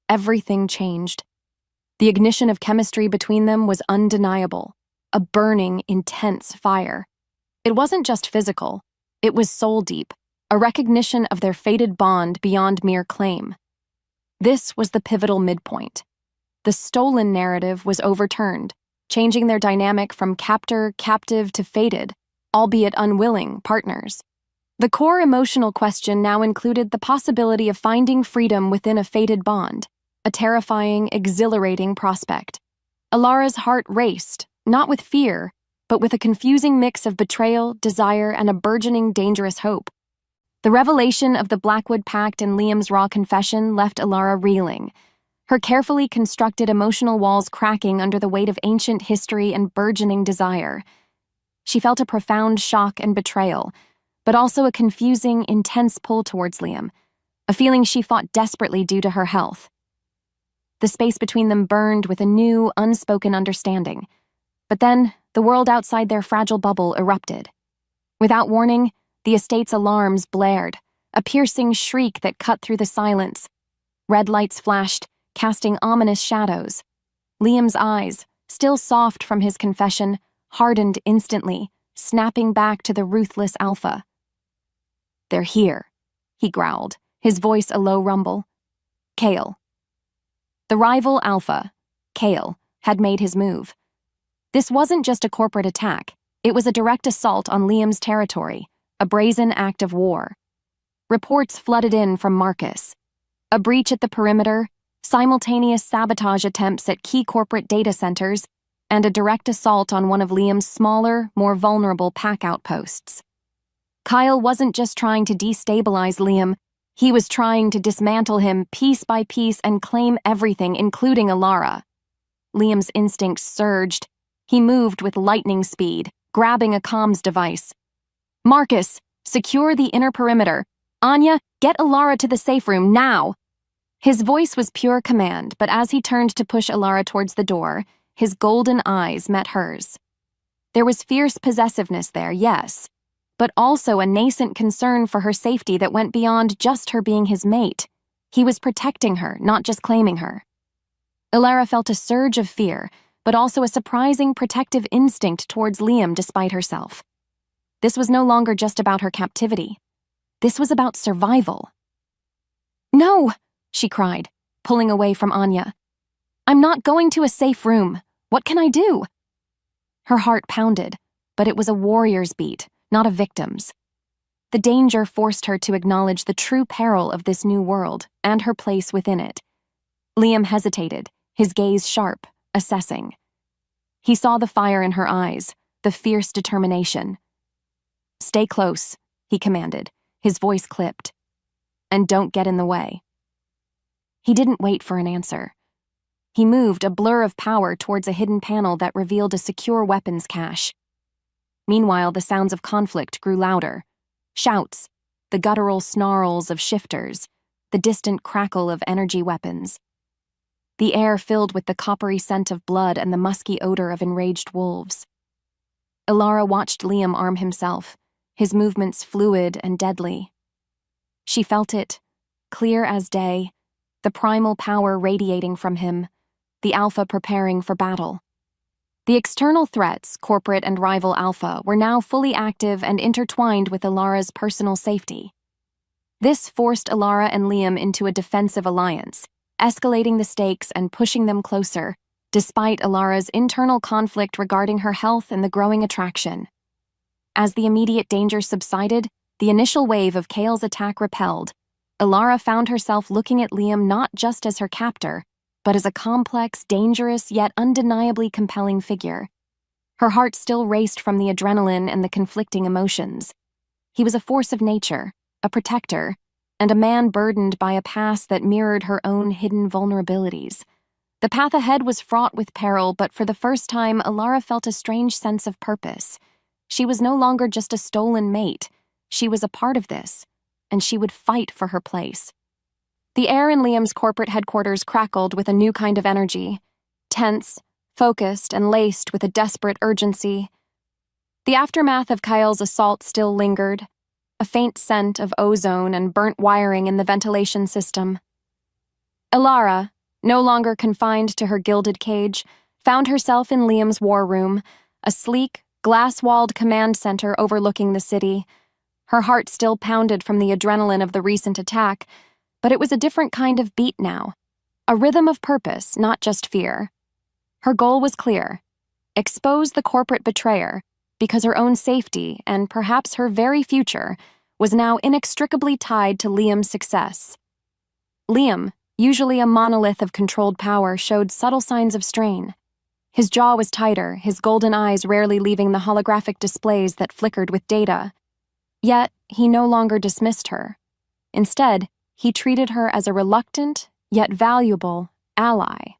everything changed. The ignition of chemistry between them was undeniable, a burning, intense fire. It wasn't just physical, it was soul-deep, a recognition of their fated bond beyond mere claim. This was the pivotal midpoint. The stolen narrative was overturned, changing their dynamic from captor-captive to fated, albeit unwilling, partners. The core emotional question now included the possibility of finding freedom within a fated bond, a terrifying, exhilarating prospect. Elara's heart raced, not with fear, but with a confusing mix of betrayal, desire, and a burgeoning, dangerous hope. The revelation of the Blackwood Pact and Liam's raw confession left Elara reeling, her carefully constructed emotional walls cracking under the weight of ancient history and burgeoning desire. She felt a profound shock and betrayal, but also a confusing, intense pull towards Liam, a feeling she fought desperately due to her health. The space between them burned with a new, unspoken understanding. But then, the world outside their fragile bubble erupted. Without warning, the estate's alarms blared, a piercing shriek that cut through the silence. Red lights flashed, casting ominous shadows. Liam's eyes, still soft from his confession, hardened instantly, snapping back to the ruthless Alpha. "They're here," he growled, his voice a low rumble. Kale. The rival Alpha, Kale, had made his move. This wasn't just a corporate attack, it was a direct assault on Liam's territory, a brazen act of war. Reports flooded in from Marcus. A breach at the perimeter, simultaneous sabotage attempts at key corporate data centers, and a direct assault on one of Liam's smaller, more vulnerable pack outposts. Kyle wasn't just trying to destabilize Liam, he was trying to dismantle him piece by piece and claim everything, including Elara. Liam's instincts surged. He moved with lightning speed, grabbing a comms device. "Marcus, secure the inner perimeter. Anya, get Elara to the safe room now." His voice was pure command, but as he turned to push Elara towards the door, his golden eyes met hers. There was fierce possessiveness there, yes, but also a nascent concern for her safety that went beyond just her being his mate. He was protecting her, not just claiming her. Elara felt a surge of fear, but also a surprising protective instinct towards Liam despite herself. This was no longer just about her captivity. This was about survival. "No!" she cried, pulling away from Anya. "I'm not going to a safe room. What can I do?" Her heart pounded, but it was a warrior's beat, not a victim's. The danger forced her to acknowledge the true peril of this new world and her place within it. Liam hesitated, his gaze sharp, assessing. He saw the fire in her eyes, the fierce determination. "Stay close," he commanded, his voice clipped. "And don't get in the way." He didn't wait for an answer. He moved, a blur of power, towards a hidden panel that revealed a secure weapons cache. Meanwhile, the sounds of conflict grew louder. Shouts, the guttural snarls of shifters, the distant crackle of energy weapons. The air filled with the coppery scent of blood and the musky odor of enraged wolves. Elara watched Liam arm himself, his movements fluid and deadly. She felt it, clear as day, the primal power radiating from him, the Alpha preparing for battle. The external threats, corporate and rival Alpha, were now fully active and intertwined with Elara's personal safety. This forced Elara and Liam into a defensive alliance, escalating the stakes and pushing them closer, despite Elara's internal conflict regarding her health and the growing attraction. As the immediate danger subsided, the initial wave of Kale's attack repelled. Elara found herself looking at Liam not just as her captor, but as a complex, dangerous, yet undeniably compelling figure. Her heart still raced from the adrenaline and the conflicting emotions. He was a force of nature, a protector, and a man burdened by a past that mirrored her own hidden vulnerabilities. The path ahead was fraught with peril, but for the first time, Elara felt a strange sense of purpose. She was no longer just a stolen mate. She was a part of this, and she would fight for her place. The air in Liam's corporate headquarters crackled with a new kind of energy, tense, focused, and laced with a desperate urgency. The aftermath of Kyle's assault still lingered, a faint scent of ozone and burnt wiring in the ventilation system. Elara, no longer confined to her gilded cage, found herself in Liam's war room, a sleek, glass-walled command center overlooking the city. Her heart still pounded from the adrenaline of the recent attack, but it was a different kind of beat now, a rhythm of purpose, not just fear. Her goal was clear: expose the corporate betrayer, because her own safety, and perhaps her very future, was now inextricably tied to Liam's success. Liam, usually a monolith of controlled power, showed subtle signs of strain. His jaw was tighter, his golden eyes rarely leaving the holographic displays that flickered with data. Yet, he no longer dismissed her. Instead, he treated her as a reluctant, yet valuable, ally.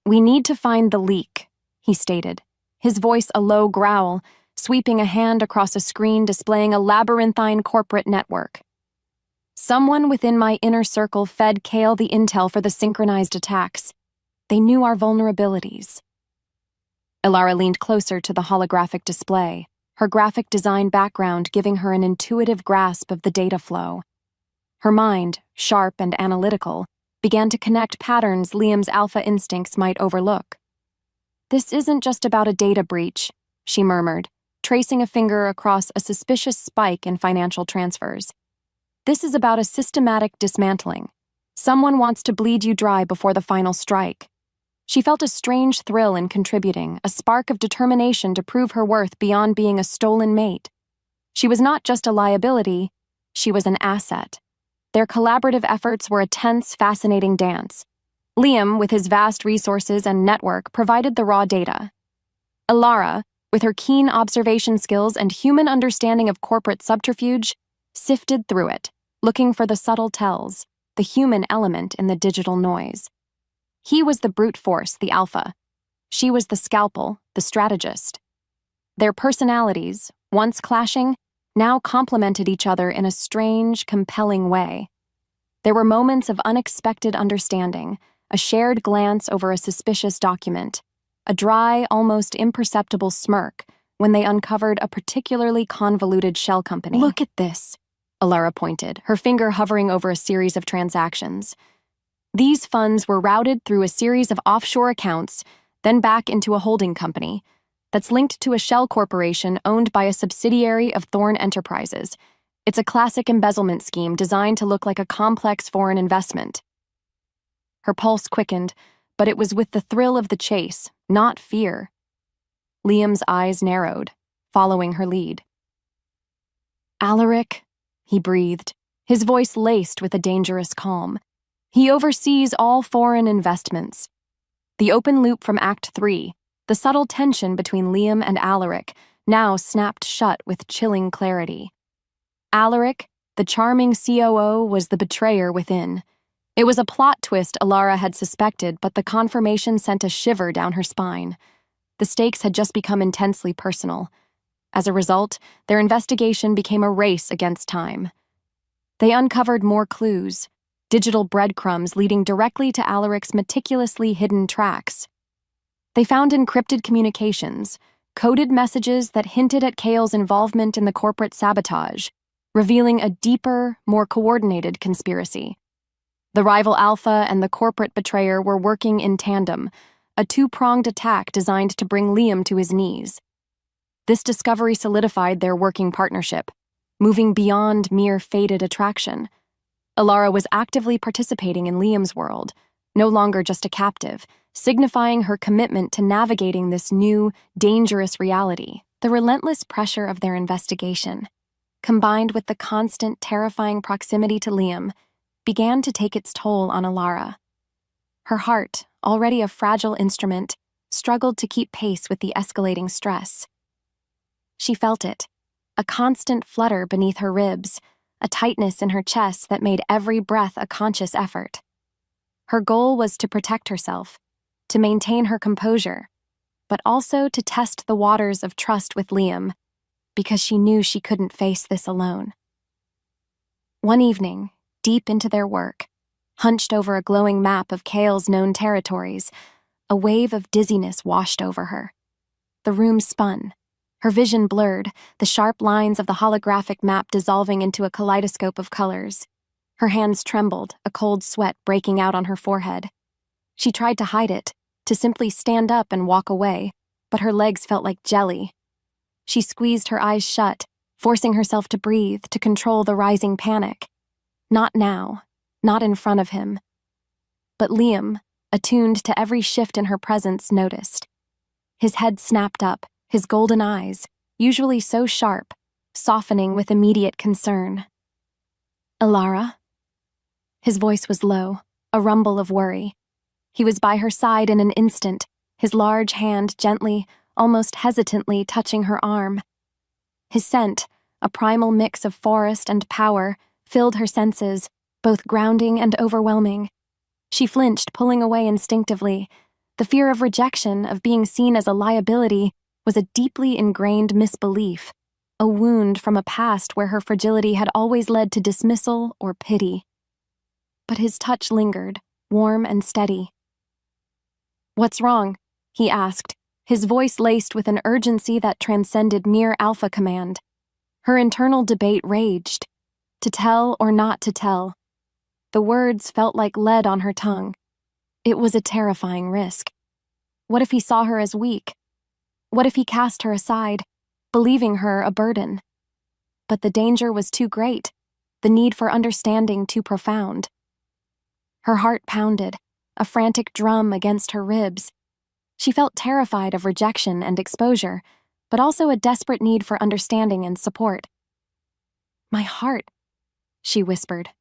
"We need to find the leak," he stated, his voice a low growl, sweeping a hand across a screen displaying a labyrinthine corporate network. "Someone within my inner circle fed Kale the intel for the synchronized attacks. They knew our vulnerabilities." Elara leaned closer to the holographic display, her graphic design background giving her an intuitive grasp of the data flow. Her mind, sharp and analytical, began to connect patterns Liam's alpha instincts might overlook. "This isn't just about a data breach," she murmured, tracing a finger across a suspicious spike in financial transfers. "This is about a systematic dismantling. Someone wants to bleed you dry before the final strike." She felt a strange thrill in contributing, a spark of determination to prove her worth beyond being a stolen mate. She was not just a liability, she was an asset. Their collaborative efforts were a tense, fascinating dance. Liam, with his vast resources and network, provided the raw data. Elara, with her keen observation skills and human understanding of corporate subterfuge, sifted through it, looking for the subtle tells, the human element in the digital noise. He was the brute force, the alpha. She was the scalpel, the strategist. Their personalities, once clashing, now complemented each other in a strange, compelling way. There were moments of unexpected understanding, a shared glance over a suspicious document, a dry, almost imperceptible smirk when they uncovered a particularly convoluted shell company. "Look at this," Elara pointed, her finger hovering over a series of transactions. These funds were routed through a series of offshore accounts, then back into a holding company that's linked to a shell corporation owned by a subsidiary of Thorne Enterprises. It's a classic embezzlement scheme designed to look like a complex foreign investment. Her pulse quickened, but it was with the thrill of the chase, not fear. Liam's eyes narrowed, following her lead. "Alaric," he breathed, his voice laced with a dangerous calm. "He oversees all foreign investments." The open loop from Act 3, the subtle tension between Liam and Alaric, now snapped shut with chilling clarity. Alaric, the charming COO, was the betrayer within. It was a plot twist Elara had suspected, but the confirmation sent a shiver down her spine. The stakes had just become intensely personal. As a result, their investigation became a race against time. They uncovered more clues, digital breadcrumbs leading directly to Alaric's meticulously hidden tracks. They found encrypted communications, coded messages that hinted at Kale's involvement in the corporate sabotage, revealing a deeper, more coordinated conspiracy. The rival Alpha and the corporate betrayer were working in tandem, a two-pronged attack designed to bring Liam to his knees. This discovery solidified their working partnership, moving beyond mere fated attraction. Elara was actively participating in Liam's world, no longer just a captive, signifying her commitment to navigating this new, dangerous reality. The relentless pressure of their investigation, combined with the constant, terrifying proximity to Liam, began to take its toll on Elara. Her heart, already a fragile instrument, struggled to keep pace with the escalating stress. She felt it, a constant flutter beneath her ribs, a tightness in her chest that made every breath a conscious effort. Her goal was to protect herself, to maintain her composure, but also to test the waters of trust with Liam, because she knew she couldn't face this alone. One evening, deep into their work, hunched over a glowing map of Kale's known territories, a wave of dizziness washed over her. The room spun, her vision blurred, the sharp lines of the holographic map dissolving into a kaleidoscope of colors. Her hands trembled, a cold sweat breaking out on her forehead. She tried to hide it, to simply stand up and walk away, but her legs felt like jelly. She squeezed her eyes shut, forcing herself to breathe, to control the rising panic. Not now, not in front of him. But Liam, attuned to every shift in her presence, noticed. His head snapped up, his golden eyes, usually so sharp, softening with immediate concern. "Elara?" His voice was low, a rumble of worry. He was by her side in an instant, his large hand gently, almost hesitantly touching her arm. His scent, a primal mix of forest and power, filled her senses, both grounding and overwhelming. She flinched, pulling away instinctively. The fear of rejection, of being seen as a liability, was a deeply ingrained misbelief, a wound from a past where her fragility had always led to dismissal or pity. But his touch lingered, warm and steady. "What's wrong?" he asked, his voice laced with an urgency that transcended mere alpha command. Her internal debate raged. To tell or not to tell. The words felt like lead on her tongue. It was a terrifying risk. What if he saw her as weak? What if he cast her aside, believing her a burden? But the danger was too great, the need for understanding too profound. Her heart pounded, a frantic drum against her ribs. She felt terrified of rejection and exposure, but also a desperate need for understanding and support. "My heart," she whispered,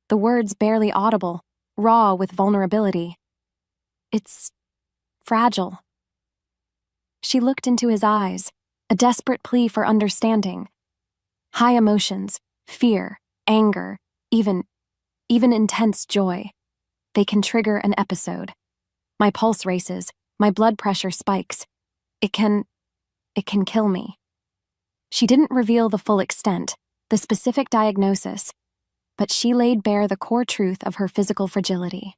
the words barely audible, raw with vulnerability. "It's fragile." She looked into his eyes, a desperate plea for understanding. High emotions, fear, anger, even intense joy. They can trigger an episode. My pulse races, my blood pressure spikes. It can kill me. She didn't reveal the full extent, the specific diagnosis, but she laid bare the core truth of her physical fragility.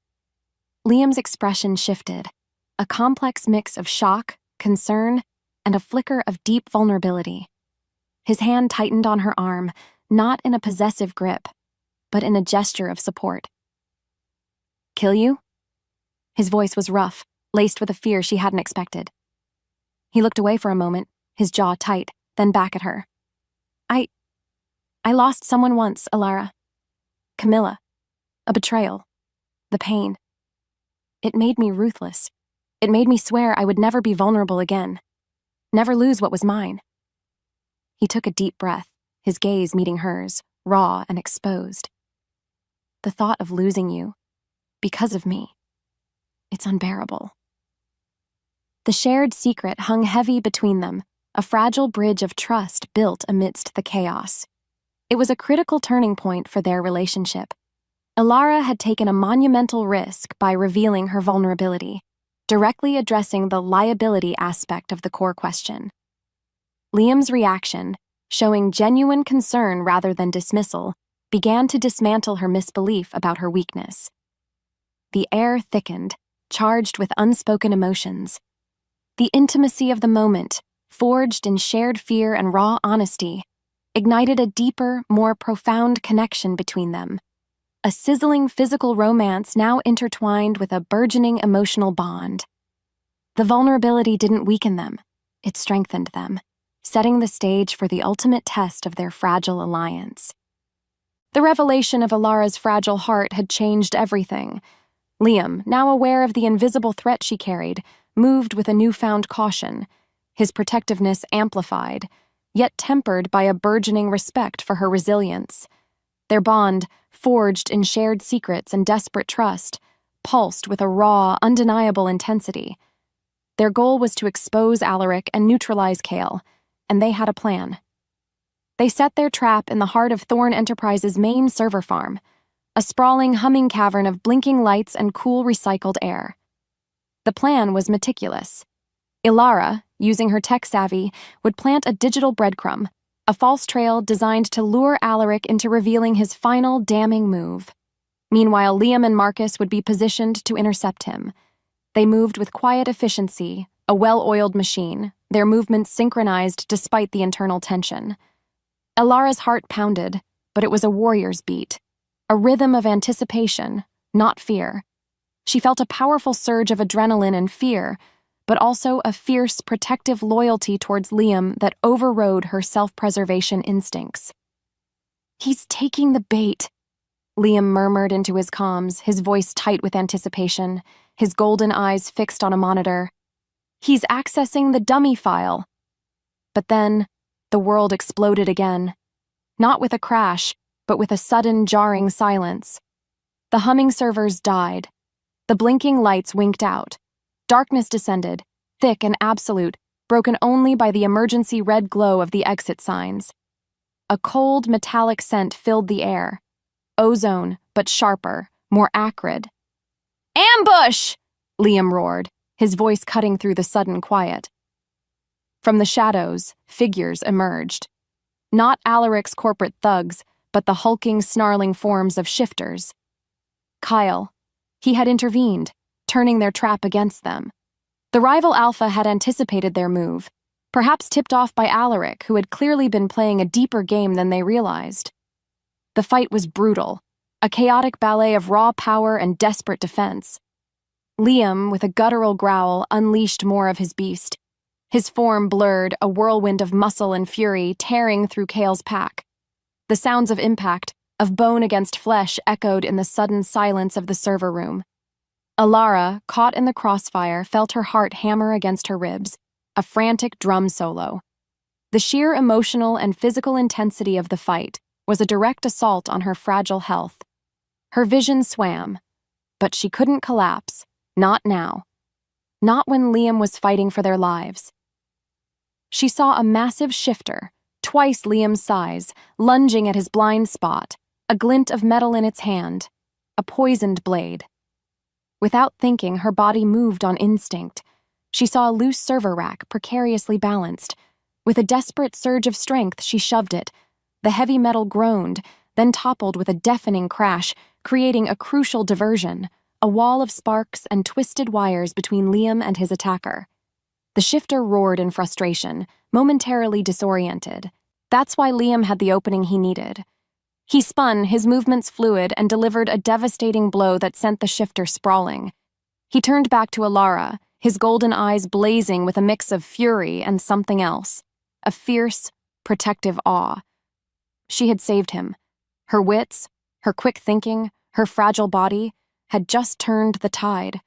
Liam's expression shifted, a complex mix of shock, concern, and a flicker of deep vulnerability. His hand tightened on her arm, not in a possessive grip, but in a gesture of support. "Kill you?" His voice was rough, laced with a fear she hadn't expected. He looked away for a moment, his jaw tight, then back at her. I lost someone once, Elara. Camilla. A betrayal. The pain. It made me ruthless. It made me swear I would never be vulnerable again. Never lose what was mine." He took a deep breath, his gaze meeting hers, raw and exposed. "The thought of losing you, because of me, it's unbearable." The shared secret hung heavy between them, a fragile bridge of trust built amidst the chaos. It was a critical turning point for their relationship. Elara had taken a monumental risk by revealing her vulnerability, directly addressing the liability aspect of the core question. Liam's reaction, showing genuine concern rather than dismissal, began to dismantle her misbelief about her weakness. The air thickened, charged with unspoken emotions. The intimacy of the moment, forged in shared fear and raw honesty, ignited a deeper, more profound connection between them. A sizzling physical romance now intertwined with a burgeoning emotional bond. The vulnerability didn't weaken them, it strengthened them, setting the stage for the ultimate test of their fragile alliance. The revelation of Elara's fragile heart had changed everything. Liam, now aware of the invisible threat she carried, moved with a newfound caution, his protectiveness amplified, yet tempered by a burgeoning respect for her resilience. Their bond, forged in shared secrets and desperate trust, pulsed with a raw, undeniable intensity. Their goal was to expose Alaric and neutralize Cale, and they had a plan. They set their trap in the heart of Thorne Enterprises' main server farm, a sprawling, humming cavern of blinking lights and cool, recycled air. The plan was meticulous. Elara, using her tech savvy, would plant a digital breadcrumb, a false trail designed to lure Alaric into revealing his final damning move. Meanwhile, Liam and Marcus would be positioned to intercept him. They moved with quiet efficiency, a well-oiled machine, their movements synchronized despite the internal tension. Elara's heart pounded, but it was a warrior's beat, a rhythm of anticipation, not fear. She felt a powerful surge of adrenaline and fear, but also a fierce, protective loyalty towards Liam that overrode her self-preservation instincts. "He's taking the bait," Liam murmured into his comms, his voice tight with anticipation, his golden eyes fixed on a monitor. "He's accessing the dummy file." But then, the world exploded again. Not with a crash, but with a sudden, jarring silence. The humming servers died. The blinking lights winked out. Darkness descended, thick and absolute, broken only by the emergency red glow of the exit signs. A cold, metallic scent filled the air. Ozone, but sharper, more acrid. "Ambush!" Liam roared, his voice cutting through the sudden quiet. From the shadows, figures emerged. Not Alaric's corporate thugs, but the hulking, snarling forms of shifters. Kyle. He had intervened, turning their trap against them. The rival Alpha had anticipated their move, perhaps tipped off by Alaric, who had clearly been playing a deeper game than they realized. The fight was brutal, a chaotic ballet of raw power and desperate defense. Liam, with a guttural growl, unleashed more of his beast. His form blurred, a whirlwind of muscle and fury tearing through Cale's pack. The sounds of impact, of bone against flesh, echoed in the sudden silence of the server room. Elara, caught in the crossfire, felt her heart hammer against her ribs, a frantic drum solo. The sheer emotional and physical intensity of the fight was a direct assault on her fragile health. Her vision swam, but she couldn't collapse, not now. Not when Liam was fighting for their lives. She saw a massive shifter, twice Liam's size, lunging at his blind spot, a glint of metal in its hand, a poisoned blade. Without thinking, her body moved on instinct. She saw a loose server rack, precariously balanced. With a desperate surge of strength, she shoved it. The heavy metal groaned, then toppled with a deafening crash, creating a crucial diversion, a wall of sparks and twisted wires between Liam and his attacker. The shifter roared in frustration, momentarily disoriented. That's why Liam had the opening he needed. He spun, his movements fluid, and delivered a devastating blow that sent the shifter sprawling. He turned back to Elara, his golden eyes blazing with a mix of fury and something else, a fierce, protective awe. She had saved him. Her wits, her quick thinking, her fragile body, had just turned the tide.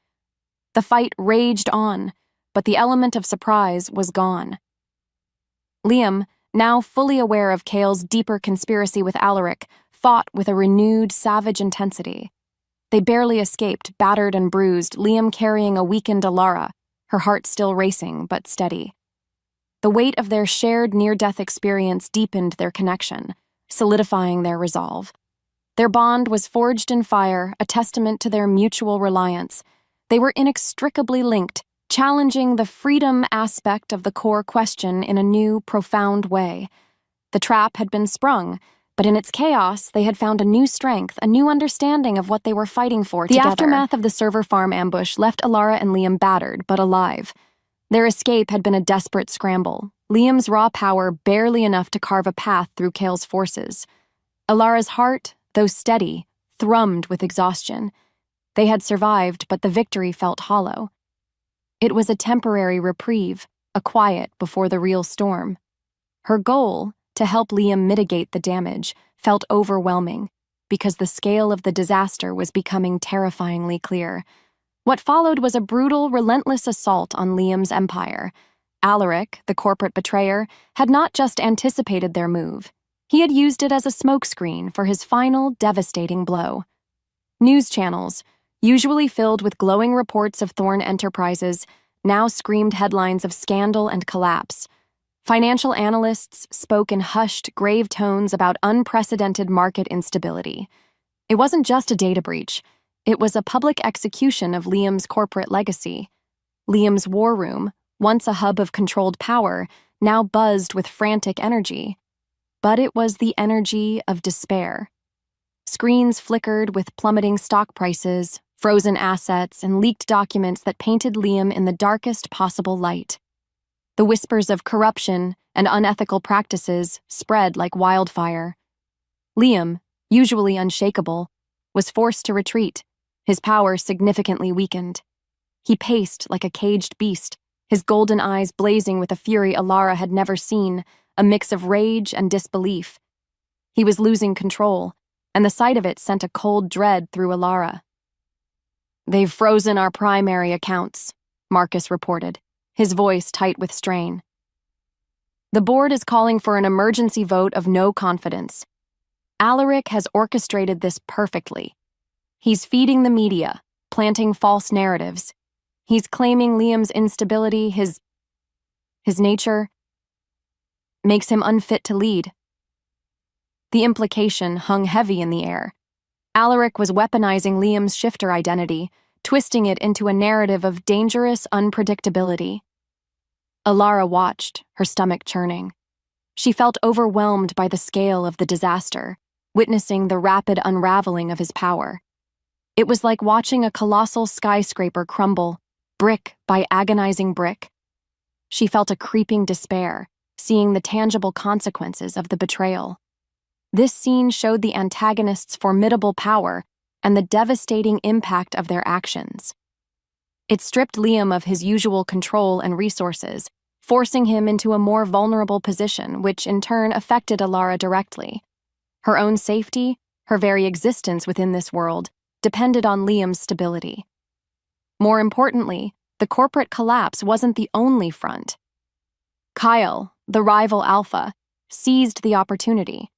The fight raged on, but the element of surprise was gone. Liam, now fully aware of Cale's deeper conspiracy with Alaric, fought with a renewed, savage intensity. They barely escaped, battered and bruised, Liam carrying a weakened Elara, her heart still racing but steady. The weight of their shared near-death experience deepened their connection, solidifying their resolve. Their bond was forged in fire, a testament to their mutual reliance. They were inextricably linked, challenging the freedom aspect of the core question in a new, profound way. The trap had been sprung, but in its chaos, they had found a new strength, a new understanding of what they were fighting for together. The aftermath of the server farm ambush left Elara and Liam battered, but alive. Their escape had been a desperate scramble, Liam's raw power barely enough to carve a path through Cale's forces. Elara's heart, though steady, thrummed with exhaustion. They had survived, but the victory felt hollow. It was a temporary reprieve, a quiet before the real storm. Her goal, to help Liam mitigate the damage, felt overwhelming, because the scale of the disaster was becoming terrifyingly clear. What followed was a brutal, relentless assault on Liam's empire. Alaric, the corporate betrayer, had not just anticipated their move. He had used it as a smokescreen for his final, devastating blow. News channels, usually filled with glowing reports of Thorne Enterprises, now screamed headlines of scandal and collapse. Financial analysts spoke in hushed, grave tones about unprecedented market instability. It wasn't just a data breach. It was a public execution of Liam's corporate legacy. Liam's war room, once a hub of controlled power, now buzzed with frantic energy. But it was the energy of despair. Screens flickered with plummeting stock prices, frozen assets, and leaked documents that painted Liam in the darkest possible light. The whispers of corruption and unethical practices spread like wildfire. Liam, usually unshakable, was forced to retreat, his power significantly weakened. He paced like a caged beast, his golden eyes blazing with a fury Elara had never seen, a mix of rage and disbelief. He was losing control, and the sight of it sent a cold dread through Elara. "They've frozen our primary accounts," Marcus reported, his voice tight with strain. "The board is calling for an emergency vote of no confidence. Alaric has orchestrated this perfectly. He's feeding the media, planting false narratives. He's claiming Liam's instability, his nature, makes him unfit to lead." The implication hung heavy in the air. Alaric was weaponizing Liam's shifter identity, twisting it into a narrative of dangerous unpredictability. Elara watched, her stomach churning. She felt overwhelmed by the scale of the disaster, witnessing the rapid unraveling of his power. It was like watching a colossal skyscraper crumble, brick by agonizing brick. She felt a creeping despair, seeing the tangible consequences of the betrayal. This scene showed the antagonist's formidable power and the devastating impact of their actions. It stripped Liam of his usual control and resources, forcing him into a more vulnerable position, which in turn affected Elara directly. Her own safety, her very existence within this world, depended on Liam's stability. More importantly, the corporate collapse wasn't the only front. Kyle, the rival Alpha, seized the opportunity.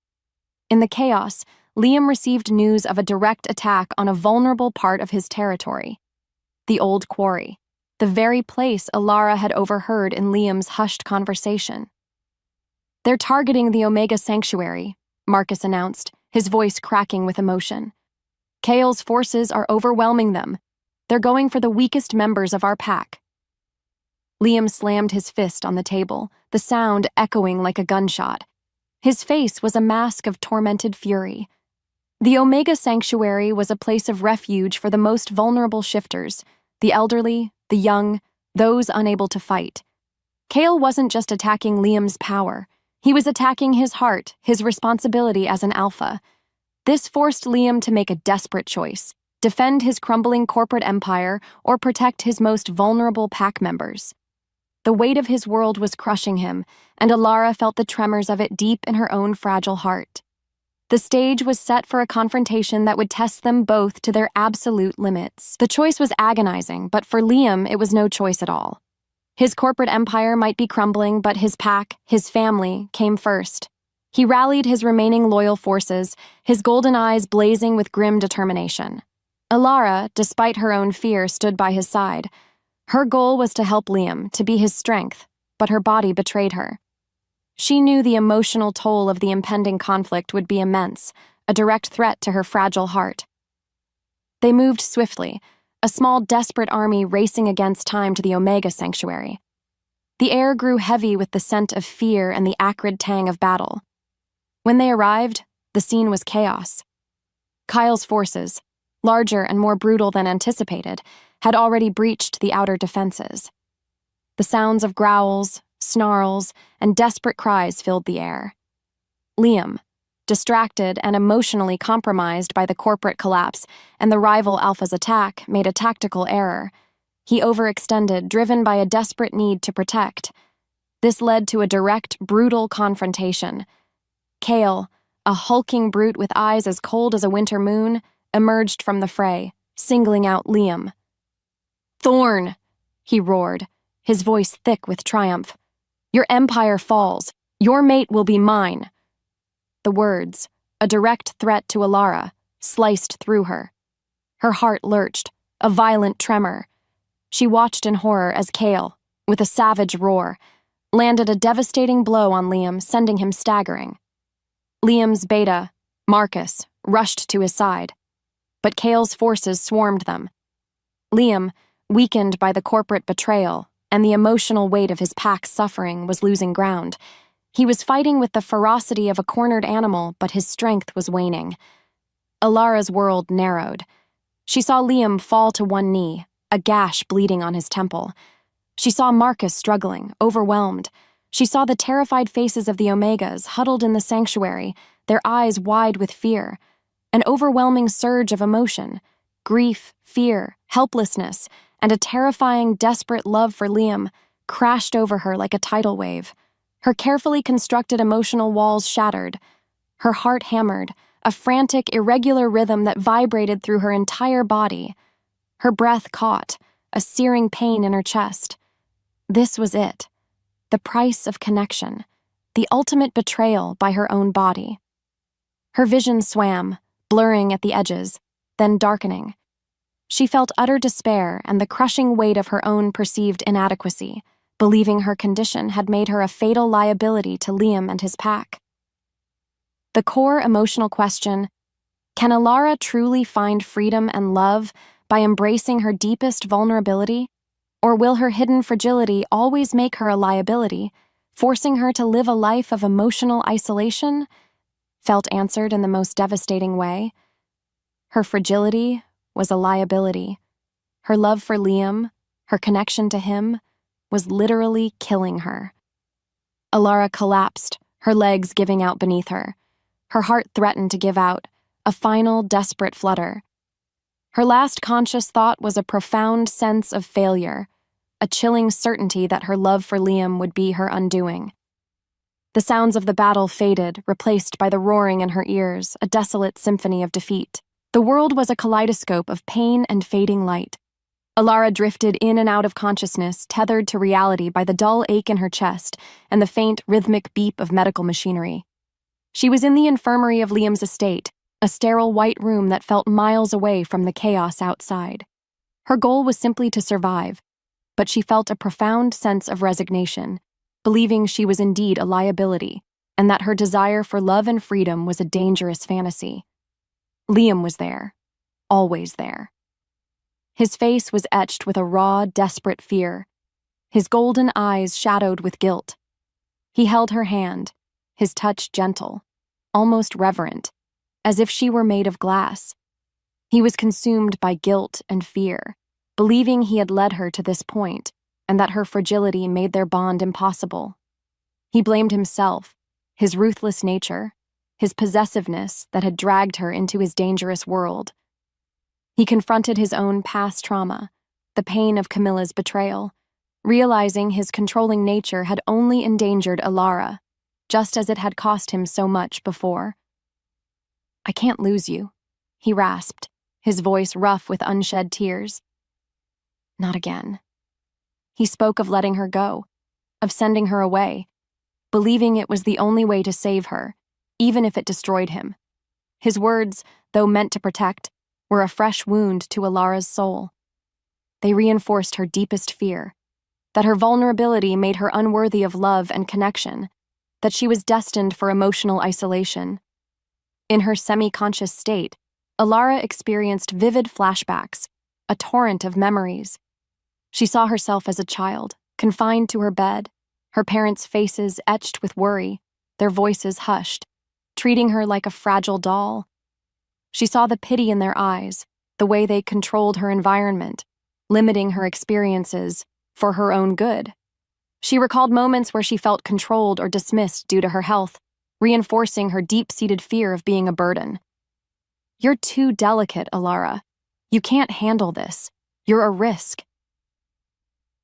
In the chaos, Liam received news of a direct attack on a vulnerable part of his territory. The old quarry, the very place Elara had overheard in Liam's hushed conversation. "They're targeting the Omega Sanctuary," Marcus announced, his voice cracking with emotion. "Kale's forces are overwhelming them. They're going for the weakest members of our pack." Liam slammed his fist on the table, the sound echoing like a gunshot. His face was a mask of tormented fury. The Omega Sanctuary was a place of refuge for the most vulnerable shifters, the elderly, the young, those unable to fight. Kale wasn't just attacking Liam's power. He was attacking his heart, his responsibility as an alpha. This forced Liam to make a desperate choice: defend his crumbling corporate empire or protect his most vulnerable pack members. The weight of his world was crushing him, and Elara felt the tremors of it deep in her own fragile heart. The stage was set for a confrontation that would test them both to their absolute limits. The choice was agonizing, but for Liam, it was no choice at all. His corporate empire might be crumbling, but his pack, his family, came first. He rallied his remaining loyal forces, his golden eyes blazing with grim determination. Elara, despite her own fear, stood by his side. Her goal was to help Liam, to be his strength, but her body betrayed her. She knew the emotional toll of the impending conflict would be immense, a direct threat to her fragile heart. They moved swiftly, a small, desperate army racing against time to the Omega Sanctuary. The air grew heavy with the scent of fear and the acrid tang of battle. When they arrived, the scene was chaos. Kyle's forces, larger and more brutal than anticipated, had already breached the outer defenses. The sounds of growls, snarls, and desperate cries filled the air. Liam, distracted and emotionally compromised by the corporate collapse and the rival Alpha's attack, made a tactical error. He overextended, driven by a desperate need to protect. This led to a direct, brutal confrontation. Kale, a hulking brute with eyes as cold as a winter moon, emerged from the fray, singling out Liam. "Thorne!" he roared, his voice thick with triumph. "Your empire falls. Your mate will be mine." The words, a direct threat to Elara, sliced through her. Her heart lurched, a violent tremor. She watched in horror as Kale, with a savage roar, landed a devastating blow on Liam, sending him staggering. Liam's beta, Marcus, rushed to his side, but Kale's forces swarmed them. Liam, weakened by the corporate betrayal and the emotional weight of his pack's suffering, was losing ground. He was fighting with the ferocity of a cornered animal, but his strength was waning. Elara's world narrowed. She saw Liam fall to one knee, a gash bleeding on his temple. She saw Marcus struggling, overwhelmed. She saw the terrified faces of the Omegas huddled in the sanctuary, their eyes wide with fear. An overwhelming surge of emotion, grief, fear, helplessness, and a terrifying, desperate love for Liam crashed over her like a tidal wave. Her carefully constructed emotional walls shattered. Her heart hammered, a frantic, irregular rhythm that vibrated through her entire body. Her breath caught, a searing pain in her chest. This was it. The price of connection, the ultimate betrayal by her own body. Her vision swam, blurring at the edges, then darkening. She felt utter despair and the crushing weight of her own perceived inadequacy, believing her condition had made her a fatal liability to Liam and his pack. The core emotional question, can Elara truly find freedom and love by embracing her deepest vulnerability? Or will her hidden fragility always make her a liability, forcing her to live a life of emotional isolation? Felt answered in the most devastating way. Her fragility was a liability. Her love for Liam, her connection to him, was literally killing her. Elara collapsed, her legs giving out beneath her. Her heart threatened to give out, a final, desperate flutter. Her last conscious thought was a profound sense of failure, a chilling certainty that her love for Liam would be her undoing. The sounds of the battle faded, replaced by the roaring in her ears, a desolate symphony of defeat. The world was a kaleidoscope of pain and fading light. Elara drifted in and out of consciousness, tethered to reality by the dull ache in her chest and the faint, rhythmic beep of medical machinery. She was in the infirmary of Liam's estate, a sterile white room that felt miles away from the chaos outside. Her goal was simply to survive, but she felt a profound sense of resignation, believing she was indeed a liability, and that her desire for love and freedom was a dangerous fantasy. Liam was there, always there. His face was etched with a raw, desperate fear, his golden eyes shadowed with guilt. He held her hand, his touch gentle, almost reverent, as if she were made of glass. He was consumed by guilt and fear, believing he had led her to this point, and that her fragility made their bond impossible. He blamed himself, his ruthless nature, his possessiveness that had dragged her into his dangerous world. He confronted his own past trauma, the pain of Camilla's betrayal, realizing his controlling nature had only endangered Elara, just as it had cost him so much before. "I can't lose you," he rasped, his voice rough with unshed tears. "Not again." He spoke of letting her go, of sending her away, believing it was the only way to save her, even if it destroyed him. His words, though meant to protect, were a fresh wound to Elara's soul. They reinforced her deepest fear, that her vulnerability made her unworthy of love and connection, that she was destined for emotional isolation. In her semi-conscious state, Elara experienced vivid flashbacks, a torrent of memories. She saw herself as a child, confined to her bed, her parents' faces etched with worry, their voices hushed, treating her like a fragile doll. She saw the pity in their eyes, the way they controlled her environment, limiting her experiences for her own good. She recalled moments where she felt controlled or dismissed due to her health, reinforcing her deep-seated fear of being a burden. "You're too delicate, Elara. You can't handle this. You're a risk."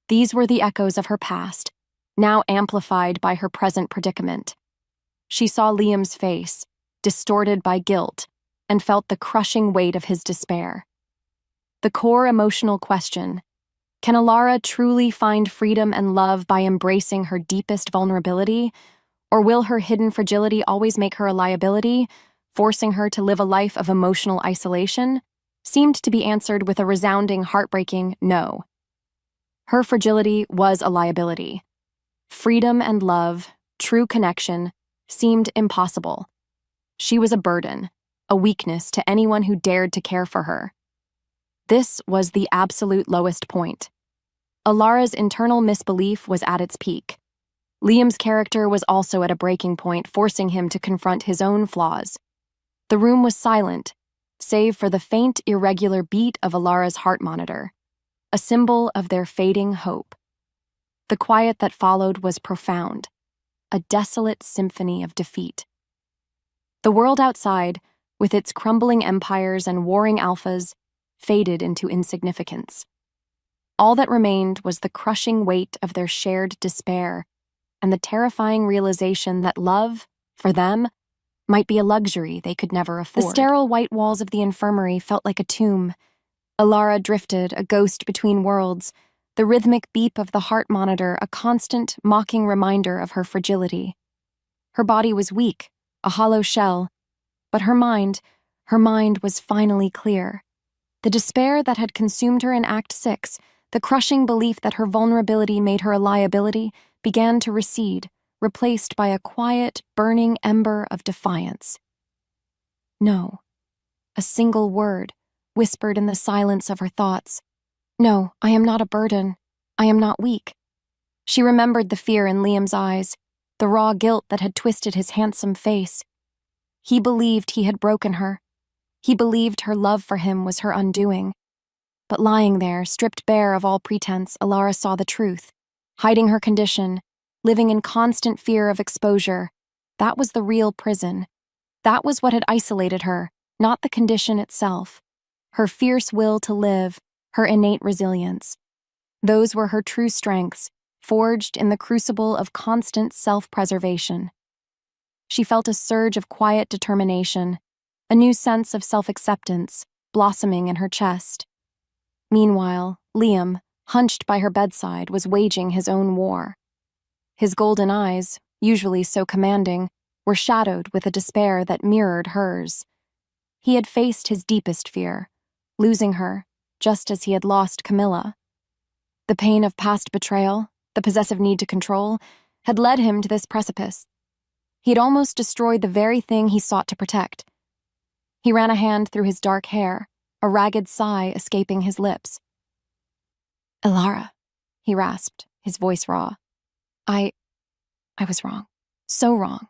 These were the echoes of her past, now amplified by her present predicament. She saw Liam's face, distorted by guilt, and felt the crushing weight of his despair. The core emotional question: can Elara truly find freedom and love by embracing her deepest vulnerability, or will her hidden fragility always make her a liability, forcing her to live a life of emotional isolation? Seemed to be answered with a resounding, heartbreaking no. Her fragility was a liability. Freedom and love, true connection, seemed impossible. She was a burden, a weakness to anyone who dared to care for her. This was the absolute lowest point. Elara's internal misbelief was at its peak. Liam's character was also at a breaking point, forcing him to confront his own flaws. The room was silent, save for the faint, irregular beat of Elara's heart monitor, a symbol of their fading hope. The quiet that followed was profound, a desolate symphony of defeat. The world outside, with its crumbling empires and warring alphas, faded into insignificance. All that remained was the crushing weight of their shared despair and the terrifying realization that love, for them, might be a luxury they could never afford. The sterile white walls of the infirmary felt like a tomb. Elara drifted, a ghost between worlds, the rhythmic beep of the heart monitor a constant, mocking reminder of her fragility. Her body was weak, a hollow shell, but her mind was finally clear. The despair that had consumed her in Act 6, the crushing belief that her vulnerability made her a liability, began to recede, replaced by a quiet, burning ember of defiance. No. A single word, whispered in the silence of her thoughts. No, I am not a burden. I am not weak. She remembered the fear in Liam's eyes, the raw guilt that had twisted his handsome face. He believed he had broken her. He believed her love for him was her undoing. But lying there, stripped bare of all pretense, Elara saw the truth. Hiding her condition, living in constant fear of exposure, that was the real prison. That was what had isolated her, not the condition itself. Her fierce will to live, her innate resilience. Those were her true strengths, forged in the crucible of constant self-preservation. She felt a surge of quiet determination, a new sense of self-acceptance, blossoming in her chest. Meanwhile, Liam, hunched by her bedside, was waging his own war. His golden eyes, usually so commanding, were shadowed with a despair that mirrored hers. He had faced his deepest fear, losing her, just as he had lost Camilla. The pain of past betrayal, the possessive need to control, had led him to this precipice. He had almost destroyed the very thing he sought to protect. He ran a hand through his dark hair, a ragged sigh escaping his lips. "Elara," he rasped, his voice raw. I was wrong. So wrong."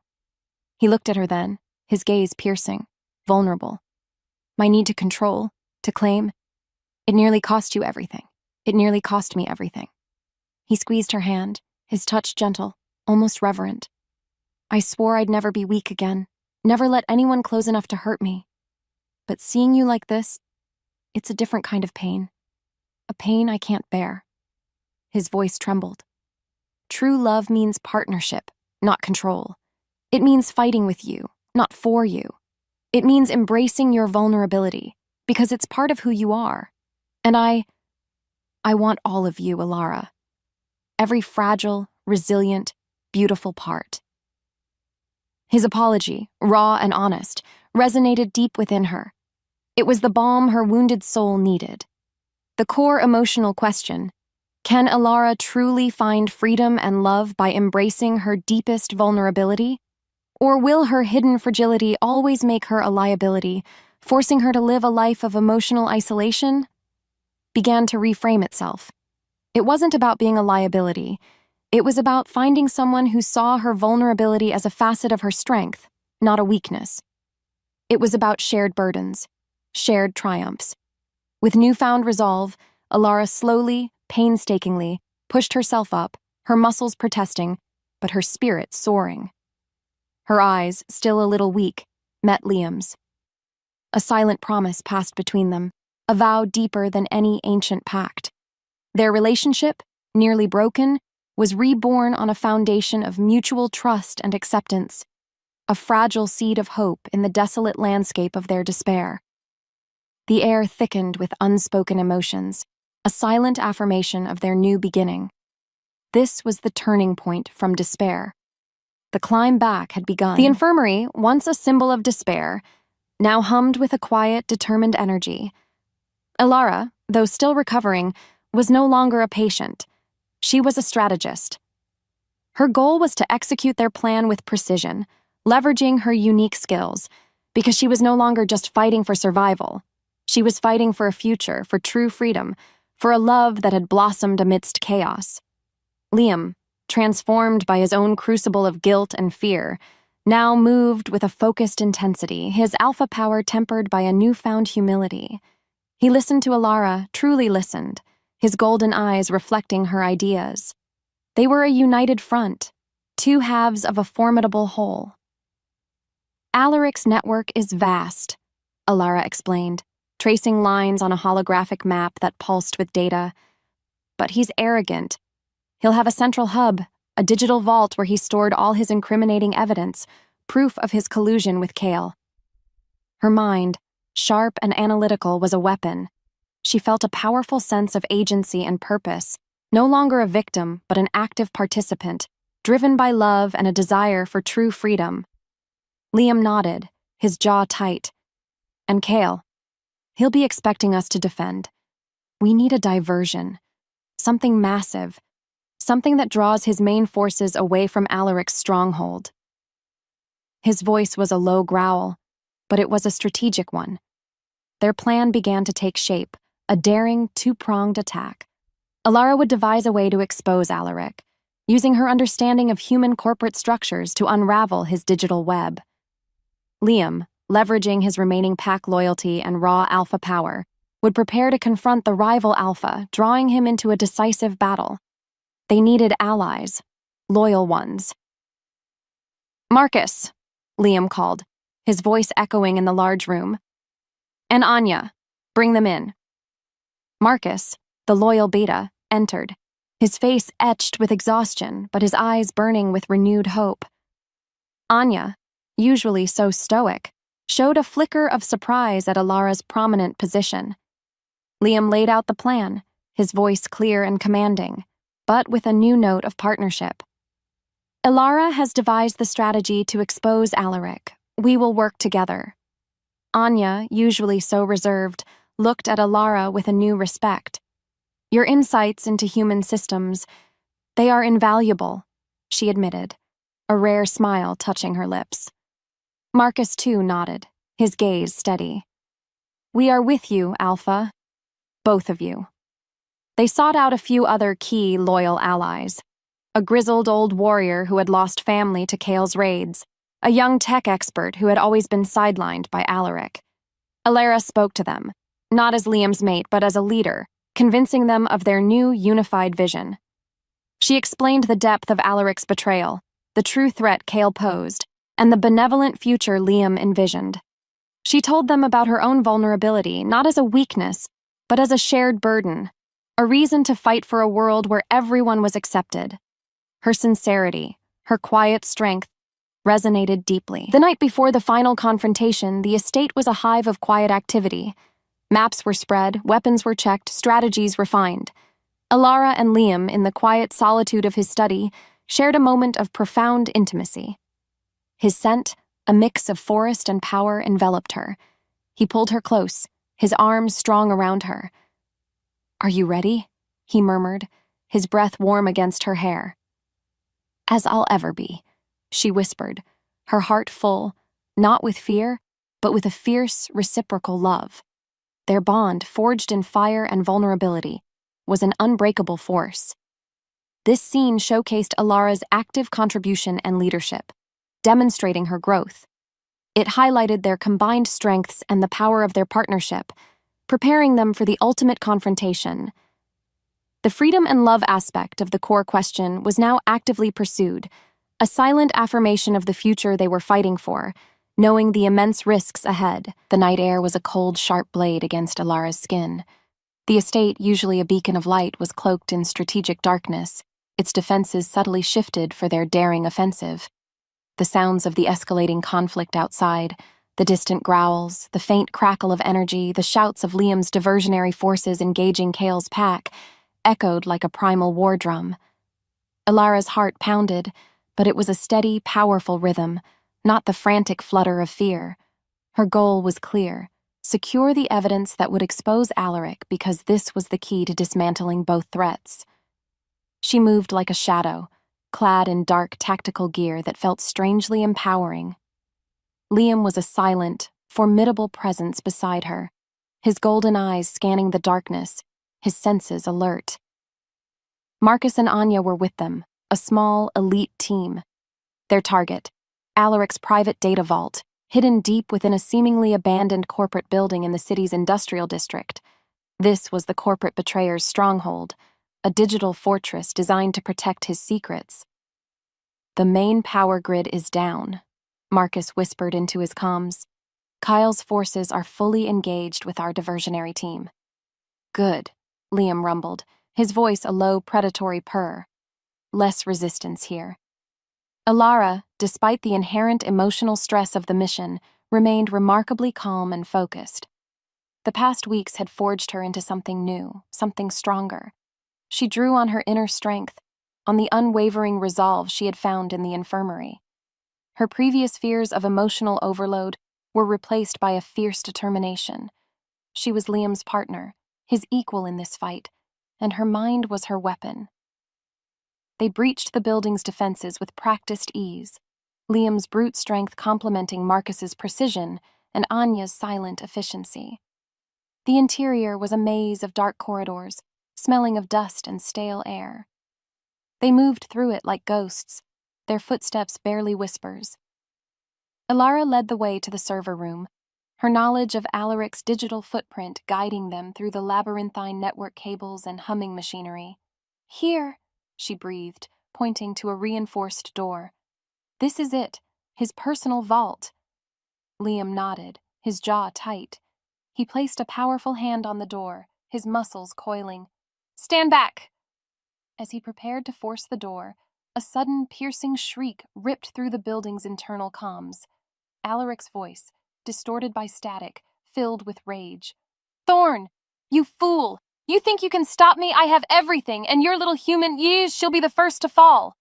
He looked at her then, his gaze piercing, vulnerable. "My need to control, to claim, it nearly cost you everything. It nearly cost me everything." He squeezed her hand, his touch gentle, almost reverent. "I swore I'd never be weak again, never let anyone close enough to hurt me. But seeing you like this, it's a different kind of pain. A pain I can't bear." His voice trembled. "True love means partnership, not control. It means fighting with you, not for you. It means embracing your vulnerability, because it's part of who you are. And I want all of you, Elara. Every fragile, resilient, beautiful part." His apology, raw and honest, resonated deep within her. It was the balm her wounded soul needed. The core emotional question: can Elara truly find freedom and love by embracing her deepest vulnerability? Or will her hidden fragility always make her a liability, forcing her to live a life of emotional isolation? Began to reframe itself. It wasn't about being a liability. It was about finding someone who saw her vulnerability as a facet of her strength, not a weakness. It was about shared burdens, shared triumphs. With newfound resolve, Elara slowly, painstakingly, pushed herself up, her muscles protesting, but her spirit soaring. Her eyes, still a little weak, met Liam's. A silent promise passed between them, a vow deeper than any ancient pact. Their relationship, nearly broken, was reborn on a foundation of mutual trust and acceptance, a fragile seed of hope in the desolate landscape of their despair. The air thickened with unspoken emotions, a silent affirmation of their new beginning. This was the turning point from despair. The climb back had begun. The infirmary, once a symbol of despair, now hummed with a quiet, determined energy. Elara, though still recovering, was no longer a patient. She was a strategist. Her goal was to execute their plan with precision, leveraging her unique skills, because she was no longer just fighting for survival. She was fighting for a future, for true freedom, for a love that had blossomed amidst chaos. Liam, transformed by his own crucible of guilt and fear, now moved with a focused intensity, his alpha power tempered by a newfound humility. He listened to Elara, truly listened, his golden eyes reflecting her ideas. They were a united front, two halves of a formidable whole. Alaric's network is vast, Elara explained, tracing lines on a holographic map that pulsed with data. But he's arrogant. He'll have a central hub, a digital vault where he stored all his incriminating evidence, proof of his collusion with Kale. Her mind, sharp and analytical, was a weapon. She felt a powerful sense of agency and purpose, no longer a victim, but an active participant, driven by love and a desire for true freedom. Liam nodded, his jaw tight. And Kale, he'll be expecting us to defend. We need a diversion, something massive, something that draws his main forces away from Alaric's stronghold. His voice was a low growl, but it was a strategic one. Their plan began to take shape, a daring, two-pronged attack. Elara would devise a way to expose Alaric, using her understanding of human corporate structures to unravel his digital web. Liam, leveraging his remaining pack loyalty and raw alpha power, would prepare to confront the rival alpha, drawing him into a decisive battle. They needed allies, loyal ones. "Marcus," Liam called, his voice echoing in the large room. "And Anya, bring them in." Marcus, the loyal beta, entered, his face etched with exhaustion but his eyes burning with renewed hope. Anya, usually so stoic, showed a flicker of surprise at Elara's prominent position. Liam laid out the plan, his voice clear and commanding, but with a new note of partnership. "Elara has devised the strategy to expose Alaric. We will work together." Anya, usually so reserved, looked at Elara with a new respect. "Your insights into human systems, they are invaluable," she admitted, a rare smile touching her lips. Marcus, too, nodded, his gaze steady. "We are with you, Alpha. Both of you." They sought out a few other key, loyal allies. A grizzled old warrior who had lost family to Kale's raids, a young tech expert who had always been sidelined by Alaric. Elara spoke to them, not as Liam's mate, but as a leader, convincing them of their new, unified vision. She explained the depth of Alaric's betrayal, the true threat Kale posed, and the benevolent future Liam envisioned. She told them about her own vulnerability, not as a weakness, but as a shared burden, a reason to fight for a world where everyone was accepted. Her sincerity, her quiet strength, resonated deeply. The night before the final confrontation, the estate was a hive of quiet activity. Maps were spread, weapons were checked, strategies refined. Elara and Liam, in the quiet solitude of his study, shared a moment of profound intimacy. His scent, a mix of forest and power, enveloped her. He pulled her close, his arms strong around her. "Are you ready?" he murmured, his breath warm against her hair. "As I'll ever be," she whispered, her heart full, not with fear, but with a fierce, reciprocal love. Their bond, forged in fire and vulnerability, was an unbreakable force. This scene showcased Elara's active contribution and leadership, demonstrating her growth. It highlighted their combined strengths and the power of their partnership, preparing them for the ultimate confrontation. The freedom and love aspect of the core question was now actively pursued, a silent affirmation of the future they were fighting for, knowing the immense risks ahead. The night air was a cold, sharp blade against Elara's skin. The estate, usually a beacon of light, was cloaked in strategic darkness, its defenses subtly shifted for their daring offensive. The sounds of the escalating conflict outside, the distant growls, the faint crackle of energy, the shouts of Liam's diversionary forces engaging Cale's pack, echoed like a primal war drum. Elara's heart pounded, but it was a steady, powerful rhythm, not the frantic flutter of fear. Her goal was clear: secure the evidence that would expose Alaric, because this was the key to dismantling both threats. She moved like a shadow, clad in dark tactical gear that felt strangely empowering. Liam was a silent, formidable presence beside her, his golden eyes scanning the darkness, his senses alert. Marcus and Anya were with them, a small, elite team. Their target, Alaric's private data vault, hidden deep within a seemingly abandoned corporate building in the city's industrial district. This was the corporate betrayer's stronghold, a digital fortress designed to protect his secrets. "The main power grid is down," Marcus whispered into his comms. "Kyle's forces are fully engaged with our diversionary team." "Good," Liam rumbled, his voice a low predatory purr. "Less resistance here." Elara, despite the inherent emotional stress of the mission, remained remarkably calm and focused. The past weeks had forged her into something new, something stronger. She drew on her inner strength, on the unwavering resolve she had found in the infirmary. Her previous fears of emotional overload were replaced by a fierce determination. She was Liam's partner, his equal in this fight, and her mind was her weapon. They breached the building's defenses with practiced ease, Liam's brute strength complementing Marcus's precision and Anya's silent efficiency. The interior was a maze of dark corridors, smelling of dust and stale air. They moved through it like ghosts, their footsteps barely whispers. Elara led the way to the server room, her knowledge of Alaric's digital footprint guiding them through the labyrinthine network cables and humming machinery. "Here," she breathed, pointing to a reinforced door. "This is it, his personal vault." Liam nodded, his jaw tight. He placed a powerful hand on the door, his muscles coiling. "Stand back!" As he prepared to force the door, a sudden piercing shriek ripped through the building's internal comms. Alaric's voice, distorted by static, filled with rage. "Thorne! You fool! You think you can stop me? I have everything, and your little human, she'll be the first to fall."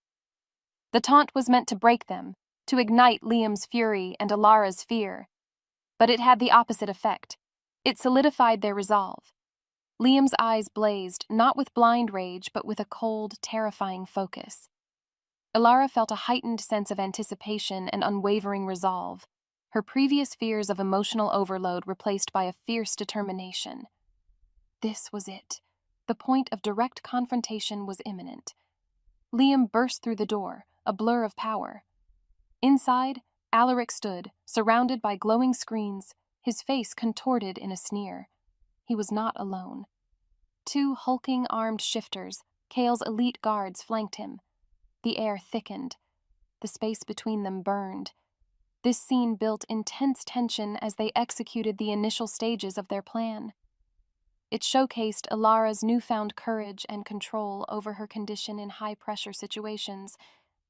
The taunt was meant to break them, to ignite Liam's fury and Elara's fear. But it had the opposite effect. It solidified their resolve. Liam's eyes blazed, not with blind rage, but with a cold, terrifying focus. Elara felt a heightened sense of anticipation and unwavering resolve, her previous fears of emotional overload replaced by a fierce determination. This was it. The point of direct confrontation was imminent. Liam burst through the door, a blur of power. Inside, Alaric stood, surrounded by glowing screens, his face contorted in a sneer. He was not alone. 2 hulking armed shifters, Cale's elite guards, flanked him. The air thickened. The space between them burned. This scene built intense tension as they executed the initial stages of their plan. It showcased Elara's newfound courage and control over her condition in high-pressure situations,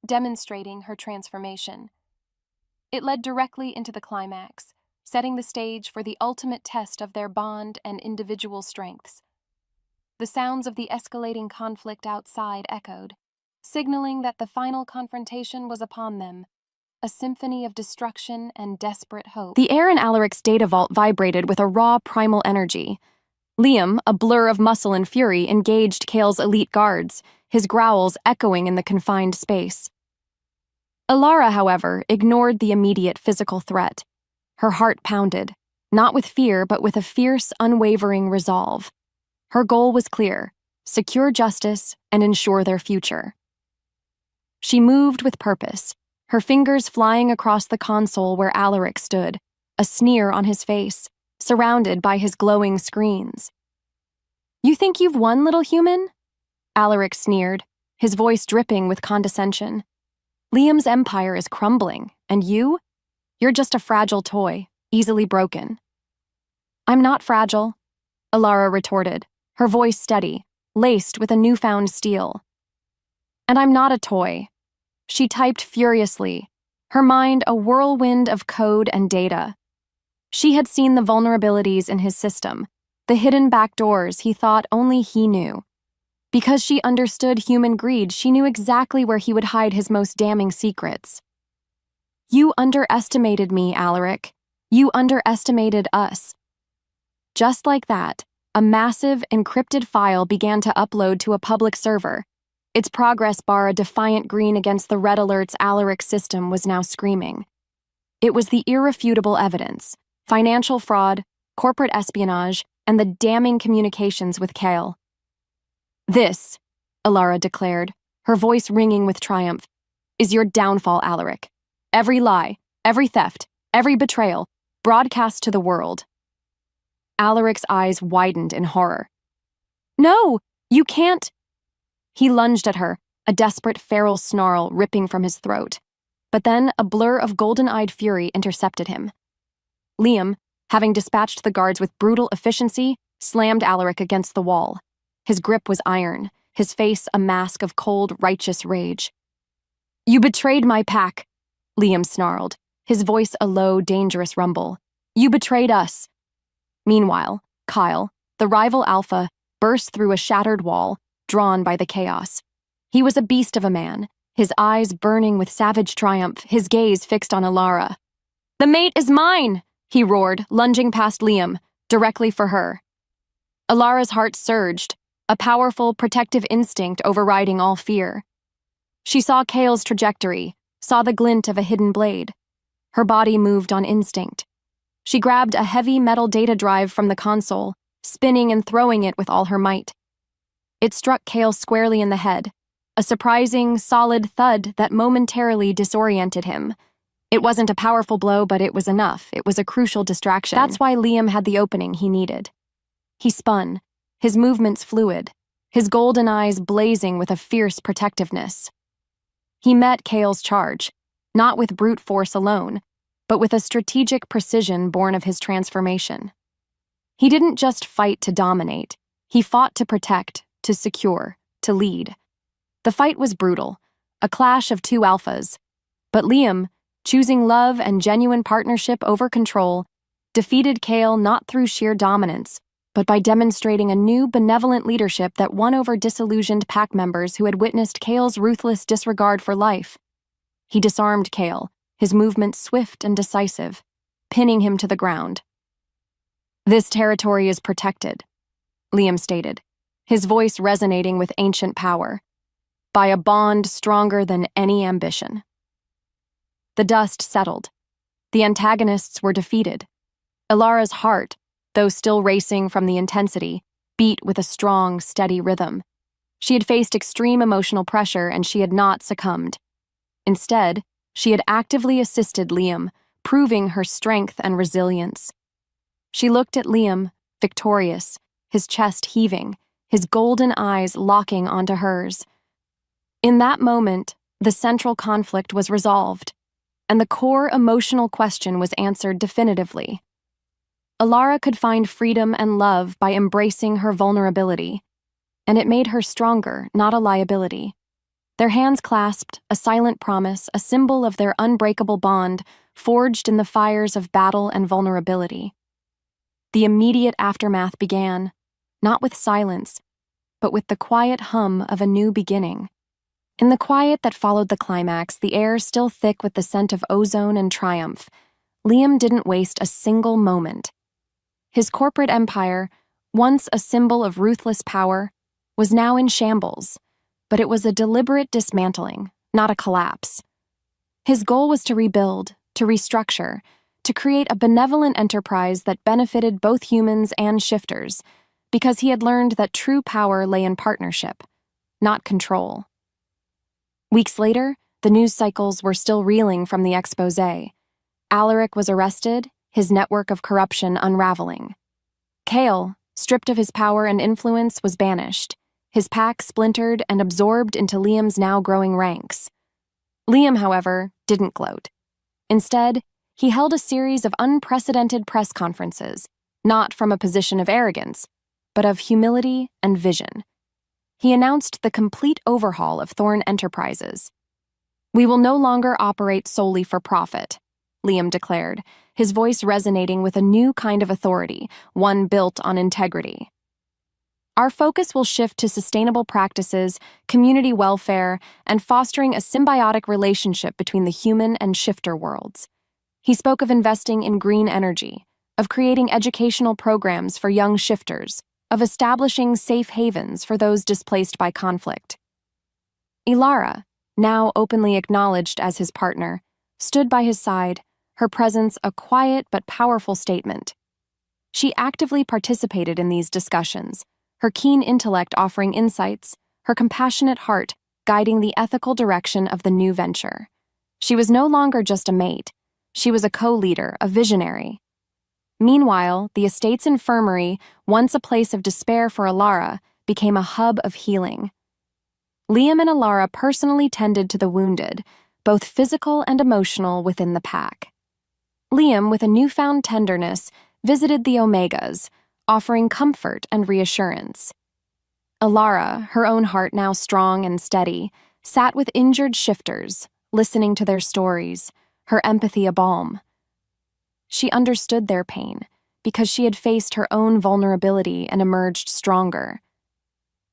demonstrating her transformation. It led directly into the climax, setting the stage for the ultimate test of their bond and individual strengths. The sounds of the escalating conflict outside echoed, signaling that the final confrontation was upon them, a symphony of destruction and desperate hope. The air in Alaric's data vault vibrated with a raw primal energy. Liam, a blur of muscle and fury, engaged Cale's elite guards, his growls echoing in the confined space. Elara, however, ignored the immediate physical threat. Her heart pounded, not with fear, but with a fierce, unwavering resolve. Her goal was clear: secure justice and ensure their future. She moved with purpose, her fingers flying across the console where Alaric stood, a sneer on his face, surrounded by his glowing screens. "You think you've won, little human?" Alaric sneered, his voice dripping with condescension. "Liam's empire is crumbling, and you're just a fragile toy, easily broken." "I'm not fragile," Elara retorted, her voice steady, laced with a newfound steel. "And I'm not a toy." She typed furiously, her mind a whirlwind of code and data. She had seen the vulnerabilities in his system, the hidden backdoors he thought only he knew. Because she understood human greed, she knew exactly where he would hide his most damning secrets. "You underestimated me, Alaric. You underestimated us." Just like that, a massive, encrypted file began to upload to a public server. Its progress bar a defiant green against the red alerts Alaric's system was now screaming. It was the irrefutable evidence: financial fraud, corporate espionage, and the damning communications with Kale. "This," Elara declared, her voice ringing with triumph, "is your downfall, Alaric. Every lie, every theft, every betrayal, broadcast to the world." Alaric's eyes widened in horror. "No, you can't." He lunged at her, a desperate feral snarl ripping from his throat. But then a blur of golden-eyed fury intercepted him. Liam, having dispatched the guards with brutal efficiency, slammed Alaric against the wall. His grip was iron, his face a mask of cold, righteous rage. "You betrayed my pack," Liam snarled, his voice a low, dangerous rumble. "You betrayed us." Meanwhile, Kyle, the rival Alpha, burst through a shattered wall, drawn by the chaos. He was a beast of a man, his eyes burning with savage triumph, his gaze fixed on Elara. "The mate is mine!" he roared, lunging past Liam, directly for her. Elara's heart surged, a powerful, protective instinct overriding all fear. She saw Kale's trajectory, saw the glint of a hidden blade. Her body moved on instinct. She grabbed a heavy metal data drive from the console, spinning and throwing it with all her might. It struck Kale squarely in the head, a surprising, solid thud that momentarily disoriented him. It wasn't a powerful blow, but it was enough. It was a crucial distraction. That's why Liam had the opening he needed. He spun, his movements fluid, his golden eyes blazing with a fierce protectiveness. He met Kale's charge, not with brute force alone, but with a strategic precision born of his transformation. He didn't just fight to dominate, he fought to protect, to secure, to lead. The fight was brutal, a clash of two alphas, but Liam, choosing love and genuine partnership over control, defeated Kale not through sheer dominance, but by demonstrating a new benevolent leadership that won over disillusioned pack members who had witnessed Kale's ruthless disregard for life. He disarmed Kale, his movements swift and decisive, pinning him to the ground. "This territory is protected," Liam stated, his voice resonating with ancient power, "by a bond stronger than any ambition." The dust settled. The antagonists were defeated. Elara's heart, though still racing from the intensity, beat with a strong, steady rhythm. She had faced extreme emotional pressure and she had not succumbed. Instead, she had actively assisted Liam, proving her strength and resilience. She looked at Liam, victorious, his chest heaving, his golden eyes locking onto hers. In that moment, the central conflict was resolved, and the core emotional question was answered definitively. Elara could find freedom and love by embracing her vulnerability, and it made her stronger, not a liability. Their hands clasped, a silent promise, a symbol of their unbreakable bond, forged in the fires of battle and vulnerability. The immediate aftermath began, not with silence, but with the quiet hum of a new beginning. In the quiet that followed the climax, the air still thick with the scent of ozone and triumph, Liam didn't waste a single moment. His corporate empire, once a symbol of ruthless power, was now in shambles, but it was a deliberate dismantling, not a collapse. His goal was to rebuild, to restructure, to create a benevolent enterprise that benefited both humans and shifters, because he had learned that true power lay in partnership, not control. Weeks later, the news cycles were still reeling from the exposé. Alaric was arrested, his network of corruption unraveling. Kale, stripped of his power and influence, was banished, his pack splintered and absorbed into Liam's now growing ranks. Liam, however, didn't gloat. Instead, he held a series of unprecedented press conferences, not from a position of arrogance, but of humility and vision. He announced the complete overhaul of Thorne Enterprises. "We will no longer operate solely for profit," Liam declared, his voice resonating with a new kind of authority, one built on integrity. "Our focus will shift to sustainable practices, community welfare, and fostering a symbiotic relationship between the human and shifter worlds." He spoke of investing in green energy, of creating educational programs for young shifters, of establishing safe havens for those displaced by conflict. Elara, now openly acknowledged as his partner, stood by his side, her presence a quiet but powerful statement. She actively participated in these discussions, her keen intellect offering insights, her compassionate heart guiding the ethical direction of the new venture. She was no longer just a mate. She was a co-leader, a visionary. Meanwhile, the estate's infirmary, once a place of despair for Elara, became a hub of healing. Liam and Elara personally tended to the wounded, both physical and emotional, within the pack. Liam, with a newfound tenderness, visited the Omegas, offering comfort and reassurance. Elara, her own heart now strong and steady, sat with injured shifters, listening to their stories, her empathy a balm. She understood their pain, because she had faced her own vulnerability and emerged stronger.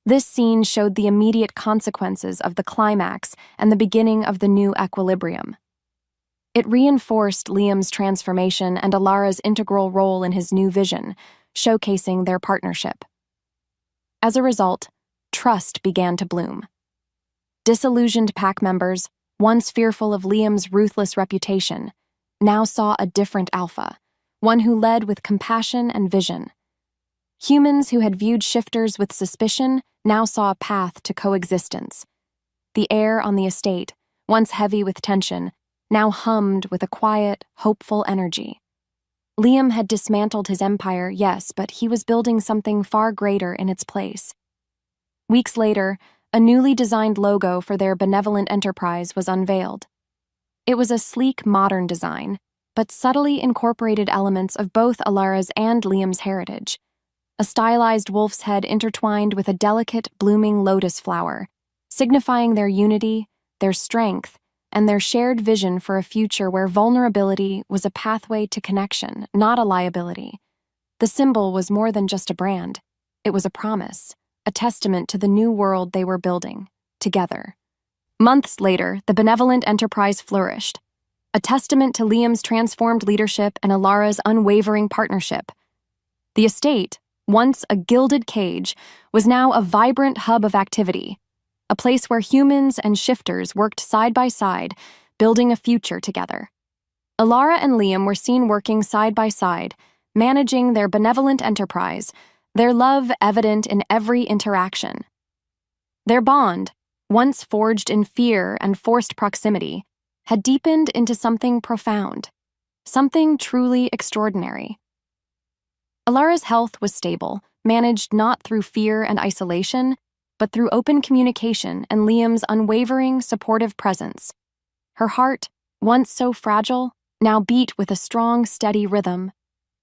This scene showed the immediate consequences of the climax and the beginning of the new equilibrium. It reinforced Liam's transformation and Elara's integral role in his new vision, showcasing their partnership. As a result, trust began to bloom. Disillusioned pack members, once fearful of Liam's ruthless reputation, now saw a different Alpha, one who led with compassion and vision. Humans who had viewed shifters with suspicion now saw a path to coexistence. The air on the estate, once heavy with tension, now hummed with a quiet, hopeful energy. Liam had dismantled his empire, yes, but he was building something far greater in its place. Weeks later, a newly designed logo for their benevolent enterprise was unveiled. It was a sleek, modern design, but subtly incorporated elements of both Elara's and Liam's heritage. A stylized wolf's head intertwined with a delicate, blooming lotus flower, signifying their unity, their strength, and their shared vision for a future where vulnerability was a pathway to connection, not a liability. The symbol was more than just a brand. It was a promise, a testament to the new world they were building, together. Months later, the benevolent enterprise flourished, a testament to Liam's transformed leadership and Elara's unwavering partnership. The estate, once a gilded cage, was now a vibrant hub of activity, a place where humans and shifters worked side by side, building a future together. Elara and Liam were seen working side by side, managing their benevolent enterprise, their love evident in every interaction. Their bond, once forged in fear and forced proximity, had deepened into something profound, something truly extraordinary. Elara's health was stable, managed not through fear and isolation, but through open communication and Liam's unwavering, supportive presence. Her heart, once so fragile, now beat with a strong, steady rhythm,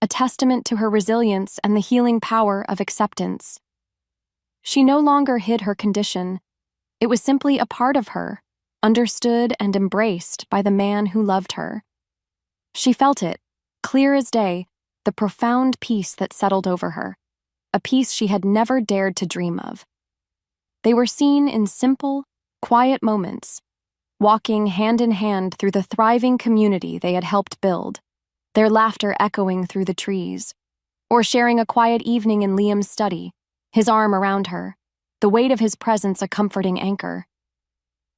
a testament to her resilience and the healing power of acceptance. She no longer hid her condition. It was simply a part of her, understood and embraced by the man who loved her. She felt it, clear as day, the profound peace that settled over her, a peace she had never dared to dream of. They were seen in simple, quiet moments, walking hand in hand through the thriving community they had helped build, their laughter echoing through the trees, or sharing a quiet evening in Liam's study, his arm around her, the weight of his presence a comforting anchor.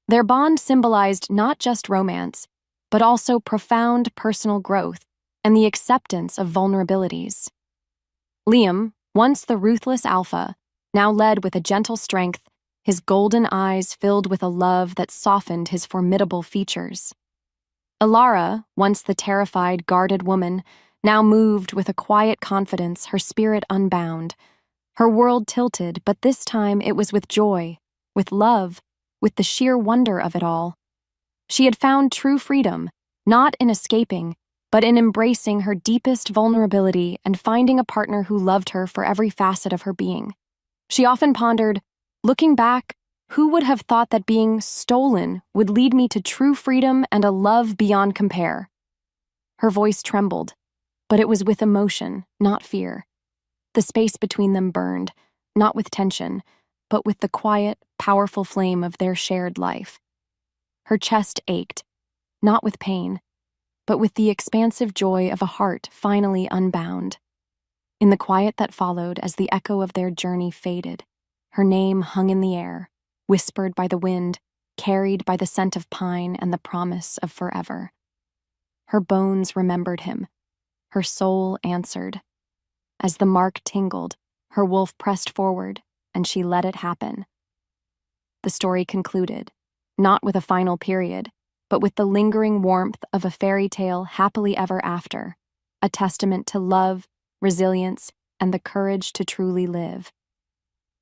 Their bond symbolized not just romance, but also profound personal growth and the acceptance of vulnerabilities. Liam, once the ruthless Alpha, now led with a gentle strength, his golden eyes filled with a love that softened his formidable features. Elara, once the terrified, guarded woman, now moved with a quiet confidence, her spirit unbound. Her world tilted, but this time it was with joy, with love, with the sheer wonder of it all. She had found true freedom, not in escaping, but in embracing her deepest vulnerability and finding a partner who loved her for every facet of her being. She often pondered, looking back, who would have thought that being stolen would lead me to true freedom and a love beyond compare? Her voice trembled, but it was with emotion, not fear. The space between them burned, not with tension, but with the quiet, powerful flame of their shared life. Her chest ached, not with pain, but with the expansive joy of a heart finally unbound. In the quiet that followed as the echo of their journey faded, her name hung in the air, whispered by the wind, carried by the scent of pine and the promise of forever. Her bones remembered him. Her soul answered. As the mark tingled, her wolf pressed forward, and she let it happen. The story concluded, not with a final period, but with the lingering warmth of a fairy tale happily ever after, a testament to love, resilience, and the courage to truly live.